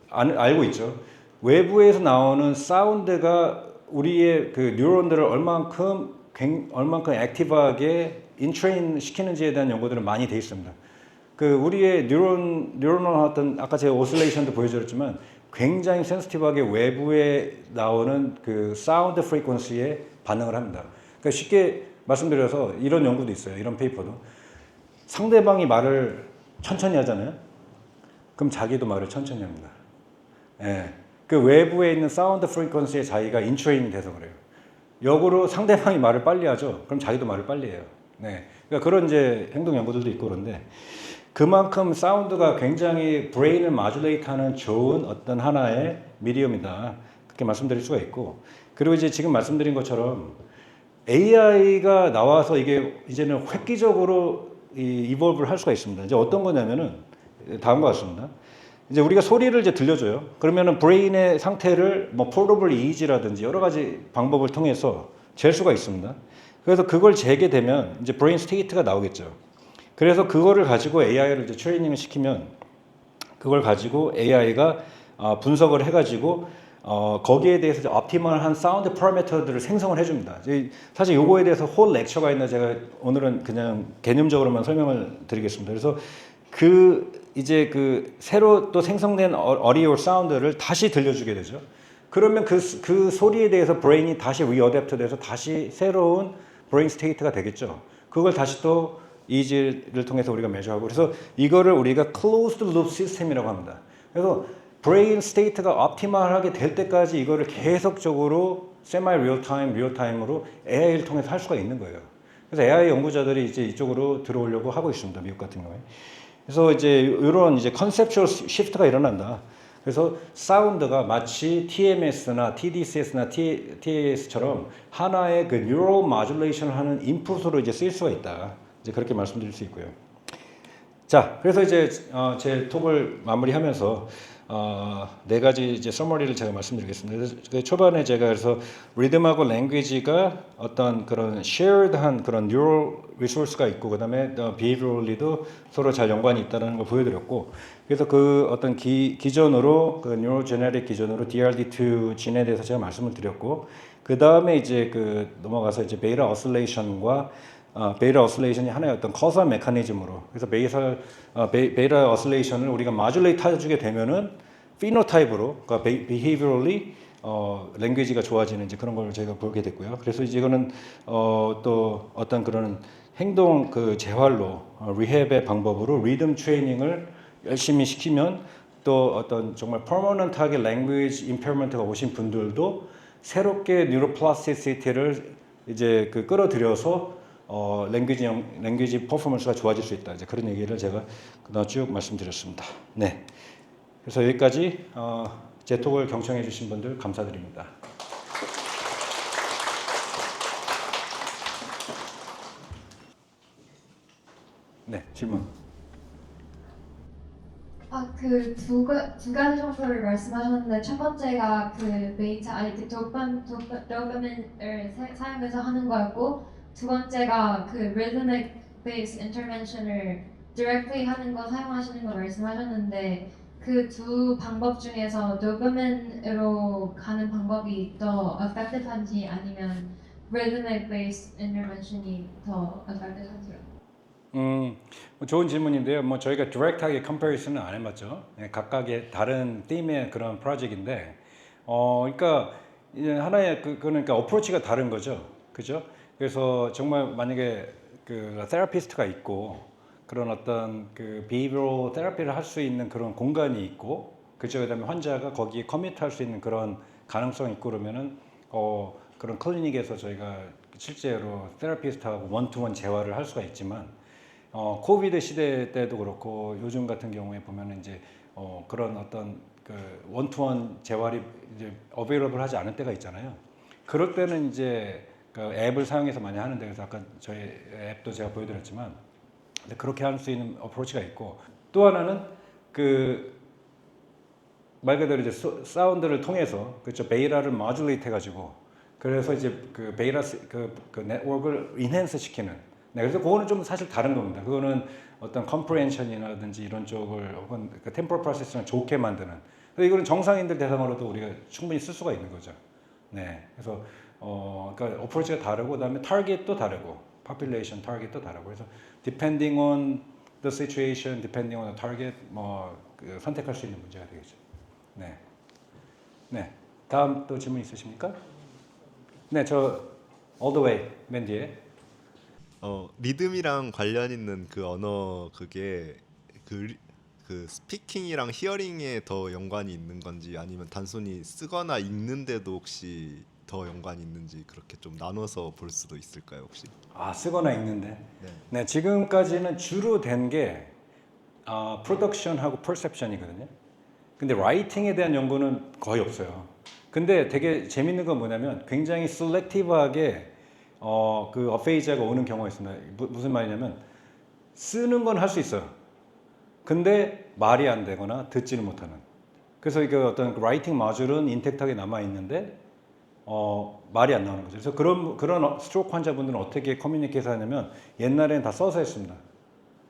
알고 있죠. 외부에서 나오는 사운드가 우리의 그 뉴런들을 얼만큼 액티브하게 인트레인 시키는지에 대한 연구들은 많이 돼 있습니다. 그 우리의 뉴런을 어떤 아까 제가 오실레이션도 보여드렸지만 굉장히 센시티브하게 외부에 나오는 그 사운드 프리퀀시에 반응을 합니다. 그러니까 쉽게 말씀드려서 이런 연구도 있어요. 이런 페이퍼도 상대방이 말을 천천히 하잖아요. 그럼 자기도 말을 천천히 합니다. 예. 그 외부에 있는 사운드 프리퀀시에 자기가 인트레인이 돼서 그래요. 역으로 상대방이 말을 빨리 하죠. 그럼 자기도 말을 빨리 해요. 네. 그러니까 그런 이제 행동 연구들도 있고 그런데 그만큼 사운드가 굉장히 브레인을 마듈레이트하는 좋은 어떤 하나의 미디엄이다. 그렇게 말씀드릴 수가 있고 그리고 이제 지금 말씀드린 것처럼 AI가 나와서 이게 이제는 획기적으로 이볼브를 할 수가 있습니다. 이제 어떤 거냐면은 다음과 같습니다. 이제 우리가 소리를 이제 들려줘요. 그러면은 브레인의 상태를 뭐 포러블 이지라든지 여러 가지 방법을 통해서 잴 수가 있습니다. 그래서 그걸 재게 되면 이제 브레인 스테이트가 나오겠죠. 그래서 그거를 가지고 AI를 이제 트레이닝을 시키면 그걸 가지고 AI가 분석을 해가지고 거기에 대해서 이제 옵티멀한 사운드 파라미터들을 생성을 해줍니다. 사실 요거에 대해서 홀 렉처가 있나 제가 오늘은 그냥 개념적으로만 설명을 드리겠습니다. 그래서 이제 그 새로 또 생성된 어디오 사운드를 다시 들려주게 되죠. 그러면 그 소리에 대해서 브레인이 다시 리어댑트 돼서 다시 새로운 브레인 스테이트가 되겠죠. 그걸 다시 또 EEG를 통해서 우리가 매주하고 그래서 이거를 우리가 closed loop 시스템이라고 합니다. 그래서 브레인 스테이트가 옵티멀하게 될 때까지 이거를 계속적으로 세마이 리얼타임으로 AI를 통해서 할 수가 있는 거예요. 그래서 AI 연구자들이 이제 이쪽으로 들어오려고 하고 있습니다. 미국 같은 경우에. 그래서 이제 이런 이제 컨셉추얼 시프트가 일어난다. 그래서 사운드가 마치 TMS나 TDCS나 TAS처럼 하나의 그 뉴럴 마듈레이션을 하는 인풋으로 이제 쓰일 수가 있다. 이제 그렇게 말씀드릴 수 있고요. 자, 그래서 이제 제 톡을 마무리하면서 네 가지 이제 서머리를 제가 말씀드리겠습니다. 그래서 그 초반에 제가 그래서 리듬하고 랭귀지가 어떤 그런 shared한 그런 뉴럴 리소스가 있고 그다음에 behaviorally도 서로 잘 연관이 있다는 걸 보여드렸고 그래서 그 어떤 기존으로 그 뉴로제네릭 기존으로 DRD2 진에 대해서 제가 말씀을 드렸고 그 다음에 이제 그 넘어가서 이제 베이타 오실레이션과 베이타 오실레이션이 하나의 어떤 커서 메커니즘으로 그래서 베이타 오실레이션을 우리가 마듈레이트 해주게 되면은 피노타입으로 그러니까 behaviorally 랭귀지가 좋아지는 이제 그런 걸 저희가 보게 됐고요. 그래서 이제 이거는 또 어떤 그런 행동 그 재활로 리헵의 방법으로 리듬 트레이닝을 열심히 시키면 또 어떤 정말 퍼머넌트하게 랭귀지 임페어먼트가 오신 분들도 새롭게 뉴로플라스티시티를 이제 그 끌어들여서 랭귀지 퍼포먼스가 좋아질 수 있다. 이제 그런 얘기를 제가 그동안 쭉 말씀드렸습니다. 네. 그래서 여기까지 제 톡을 경청해 주신 분들 감사드립니다. 네, 질문. 두 가지 정도를 말씀하셨는데 첫 번째가 그 베이타 아니 그 도파민을 사용해서 하는 거였고 두 번째가 그 rhythmic based intervention을 directly 하는 거 사용하시는 거 말씀하셨는데 그 두 방법 중에서 도파민으로 가는 방법이 더 effectiv한지 아니면 rhythmic based intervention이 더 effectiv한지요? 뭐 좋은 질문인데요. 뭐 저희가 디렉트하게 컴패리슨은 안 해봤죠. 예, 각각의 다른 팀의 그런 프로젝트인데, 그러니까 이제 하나의 그러니까 어프로치가 다른 거죠, 그죠? 그래서 정말 만약에 그 테라피스트가 있고 그런 어떤 그 비헤비어럴 테라피를 할 수 있는 그런 공간이 있고, 그죠? 그다음에 환자가 거기에 커밋할 수 있는 그런 가능성이 있고 그러면은 그런 클리닉에서 저희가 실제로 테라피스트하고 원투원 재활을 할 수가 있지만. 코비드 시대 때도 그렇고 요즘 같은 경우에 보면은 이제 그런 어떤 그 원투원 재활이 이제 어베이러블 하지 않을 때가 있잖아요. 그럴 때는 이제 그 앱을 사용해서 많이 하는데 그래서 아까 저희 앱도 제가 보여드렸지만 그렇게 할 수 있는 어프로치가 있고 또 하나는 그 말 그대로 이제 사운드를 통해서 그렇죠 베이라를 모듈레이트 해가지고 그래서 이제 그 베이라 그 네트워크를 인핸스 시키는 네, 그래서 그거는 좀 사실 다른 겁니다. 그거는 어떤 컴프레hension이라든지 이런 쪽을 혹은 그 템포럴 프로세스를 좋게 만드는. 그래서 이거는 정상인들 대상으로도 우리가 충분히 쓸 수가 있는 거죠. 네, 그래서 그러니까 어프로치가 다르고 그다음에 타겟도 다르고, population 타겟도 다르고. 그래서 depending on the situation, depending on the target, 그 선택할 수 있는 문제가 되겠죠. 네, 네. 다음 또 질문 있으십니까? 네, 저 all the way 맨 뒤에. 리듬이랑 관련 있는 그 언어 그게 그 스피킹이랑 히어링에 더 연관이 있는 건지 아니면 단순히 쓰거나 읽는데도 혹시 더 연관이 있는지 그렇게 좀 나눠서 볼 수도 있을까요 혹시? 쓰거나 읽는데. 네. 네, 지금까지는 주로 된 게 프로덕션하고 퍼셉션이거든요. 근데 라이팅에 대한 연구는 거의 없어요. 근데 되게 재밌는 건 뭐냐면 굉장히 셀렉티브하게 그 어페이지아가 오는 경우가 있습니다. 무슨 말이냐면 쓰는 건 할 수 있어요. 근데 말이 안 되거나 듣지를 못하는. 그래서 이게 어떤 라이팅 마듈은 인텍트하게 남아 있는데 말이 안 나오는 거죠. 그래서 그런 스트로크 환자분들은 어떻게 커뮤니케이션 하냐면 옛날에는 다 써서 했습니다.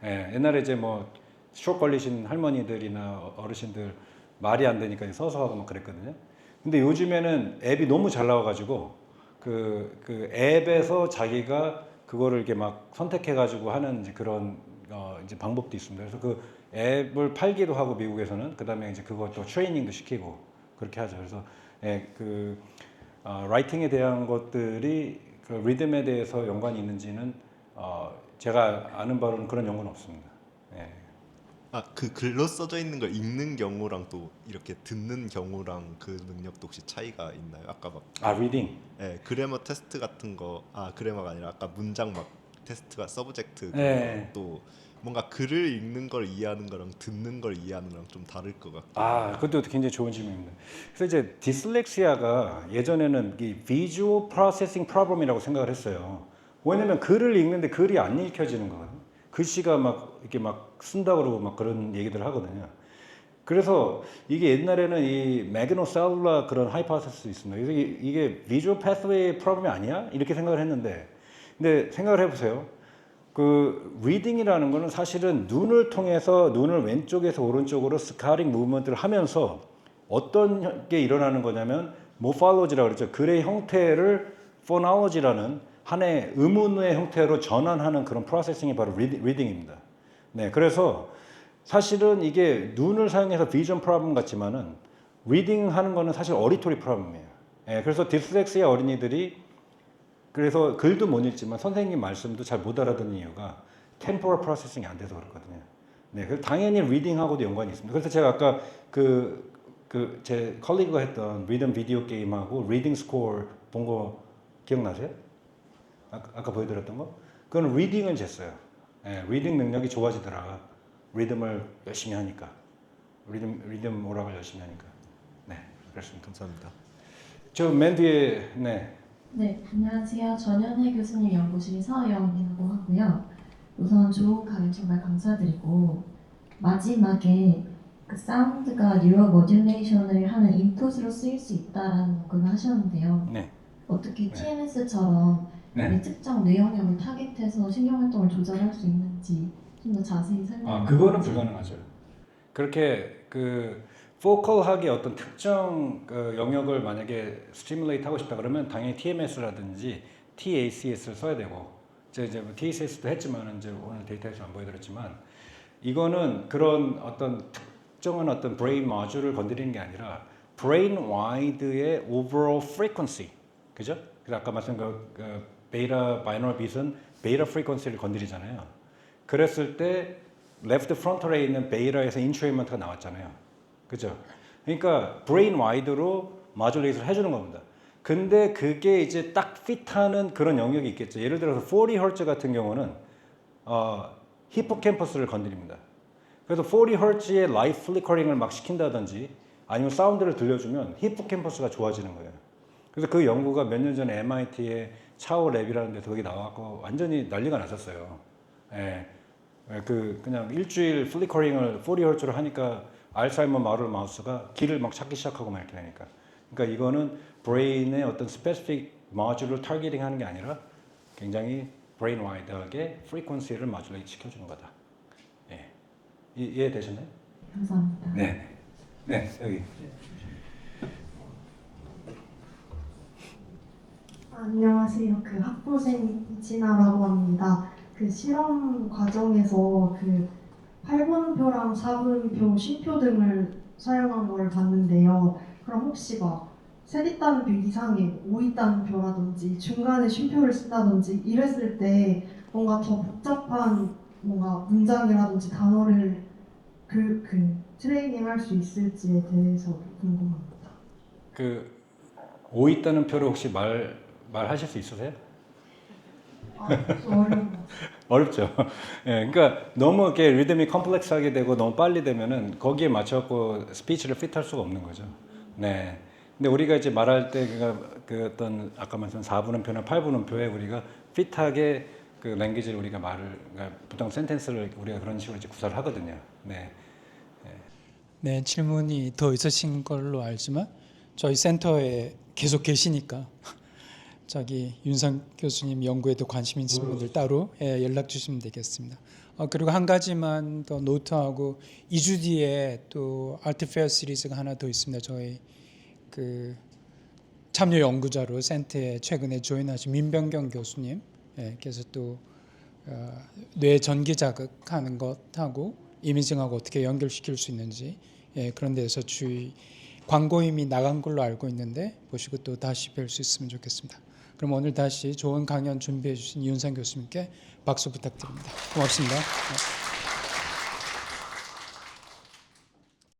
예, 옛날에 이제 뭐 스트로크 걸리신 할머니들이나 어르신들 말이 안 되니까 써서 하고 막 그랬거든요. 근데 요즘에는 앱이 너무 잘 나와가지고 그 앱에서 자기가 그거를 이렇게 막 선택해가지고 하는 이제 그런 이제 방법도 있습니다. 그래서 그 앱을 팔기도 하고 미국에서는 그다음에 이제 그것도 트레이닝도 시키고 그렇게 하죠. 그래서 라이팅에 대한 것들이 그 리듬에 대해서 연관이 있는지는 제가 아는 바로는 그런 연구는 없습니다. 예. 그 글로 써져 있는 걸 읽는 경우랑 또 이렇게 듣는 경우랑 그 능력도 혹시 차이가 있나요? 아까 막 리딩. 네, 그래머 테스트 같은 거 그래머가 아니라 아까 문장 막 테스트가 서브젝트 네. 또 뭔가 글을 읽는 걸 이해하는 거랑 듣는 걸 이해하는 거랑 좀 다를 것 같고. 그것도 굉장히 좋은 질문입니다. 그래서 이제 디슬렉시아가 예전에는 이 비주얼 프로세싱 프로블럼이라고 생각을 했어요. 왜냐면 글을 읽는데 글이 안 읽혀지는 거거든요. 글씨가 막 이렇게 막 쓴다 그러고 막 그런 얘기들 하거든요. 그래서 이게 옛날에는 이 매그노셀룰라 그런 하이포테시스도 있습니다. 그래서 이게 비주얼 패스웨이 프로블럼이 아니야? 이렇게 생각을 했는데, 근데 생각을 해보세요. 그 리딩이라는 거는 사실은 눈을 통해서 눈을 왼쪽에서 오른쪽으로 스카링 무브먼트를 하면서 어떤 게 일어나는 거냐면 모팔로지라고 그랬죠. 글의 형태를 포놀로지라는 하나의 의문의 형태로 전환하는 그런 프로세싱이 바로 리딩입니다. 네, 그래서 사실은 이게 눈을 사용해서 비전 프로블럼 같지만은 리딩 하는 거는 사실 어리토리 프로블럼이에요. 예, 그래서 디슬렉시아 어린이들이 그래서 글도 못 읽지만 선생님 말씀도 잘 못 알아듣는 이유가 템포럴 프로세싱이 안 돼서 그렇거든요. 네, 그래서 당연히 리딩하고도 연관이 있습니다. 그래서 제가 아까 제 컬리그가 했던 리듬 비디오 게임하고 리딩 스코어 본 거 기억나세요? 아까 보여드렸던 거? 그건 리딩을 쟀어요. 예, 리딩 능력이 좋아지더라. 리듬을 열심히 하니까. 리듬 오락을 열심히 하니까. 네, 그렇습니다. 감사합니다. 저 맨 뒤에, 네. 네, 안녕하세요. 전현혜 교수님 연구실 서영이라고 하고요. 우선 좋은 강의 정말 감사드리고 마지막에 그 사운드가 뉴럴 모듈레이션을 하는 인풋으로 쓰일 수 있다라는 언급을 하셨는데요. 네. 어떻게 네. TMS처럼 네. 특정 뇌영역을 타겟해서 신경활동을 조절할 수 있는지 좀 더 자세히 설명해 그거는 주세요. 불가능하죠. 그렇게 포컬하게 어떤 특정 영역을 만약에 스티뮬레이트 하고 싶다 그러면 당연히 TMS라든지 TACS를 써야 되고 이제 TACS도 했지만 이제 오늘 데이터에서 안 보여드렸지만 이거는 그런 어떤 특정한 어떤 브레인 모듈을 건드리는 게 아니라 브레인 와이드의 overall frequency, 그죠? 그래서 아까 말씀한 베이타 바이너럴 빛은 베이타 프리퀀시를 건드리잖아요. 그랬을 때 레프트 프론털에 있는 베이타에서 인트레인먼트가 나왔잖아요. 그죠? 그러니까 브레인 와이드로 마듈레이션을 해주는 겁니다. 근데 그게 이제 딱 핏하는 그런 영역이 있겠죠. 예를 들어서 40Hz 같은 경우는 히포캠퍼스를 건드립니다. 그래서 40Hz의 라이트 플리커링을 막 시킨다든지 아니면 사운드를 들려주면 히포캠퍼스가 좋아지는 거예요. 그래서 그 연구가 몇 년 전에 MIT의 차오 랩이라는 데서 거기 나와서 완전히 난리가 났었어요. 예. 그냥 일주일 플리커링을 40Hz로 하니까 알츠하이머 마우스가 길을 막 찾기 시작하고 막 이렇게 되니까. 그러니까 이거는 브레인의 어떤 스페시픽 모듈을 타겟팅 하는 게 아니라 굉장히 브레인 와이드하게 프리퀀시를 마듈레이트 시켜주는 거다. 예. 이해되셨나요? 감사합니다. 네. 네, 여기. 안녕하세요. 그 학부생 이진아라고 합니다. 그 실험 과정에서 그 8분표랑 4분표, 쉼표 등을 사용한 걸 봤는데요. 그럼 혹시 막 세리단표 이상의 5위단표라든지 중간에 쉼표를 쓴다든지 이랬을 때 뭔가 더 복잡한 뭔가 문장이라든지 단어를 트레이닝 할 수 있을지에 대해서 궁금합니다. 5 있다는 표를 혹시 말하실 수 있으세요? 어렵죠. 예, 그러니까 너무 이렇게 리듬이 컴플렉스하게 되고 너무 빨리 되면은 거기에 맞춰서 스피치를 핏할 수가 없는 거죠. 네. 근데 우리가 이제 말할 때 그 어떤 아까 말씀한 4분음표나 8분음표에 우리가 핏하게 그 랭귀지를 우리가 그러니까 보통 센텐스를 우리가 그런 식으로 이제 구사를 하거든요. 네. 네, 질문이 더 있으신 걸로 알지만 저희 센터에 계속 계시니까 저기 윤상 교수님 연구에도 관심 있으신 분들 따로 연락 주시면 되겠습니다. 그리고 한 가지만 더 노트하고 2주 뒤에 또 아트페어 시리즈가 하나 더 있습니다. 저희 그 참여 연구자로 센터에 최근에 조인하신 민병경 교수님 그래서 또 뇌 전기 자극하는 것하고 이미징하고 어떻게 연결시킬 수 있는지 그런 데서 광고 이미 나간 걸로 알고 있는데 보시고 또 다시 뵐 수 있으면 좋겠습니다. 그럼 오늘 다시 좋은 강연 준비해 주신 윤상 교수님께 박수 부탁드립니다. 고맙습니다.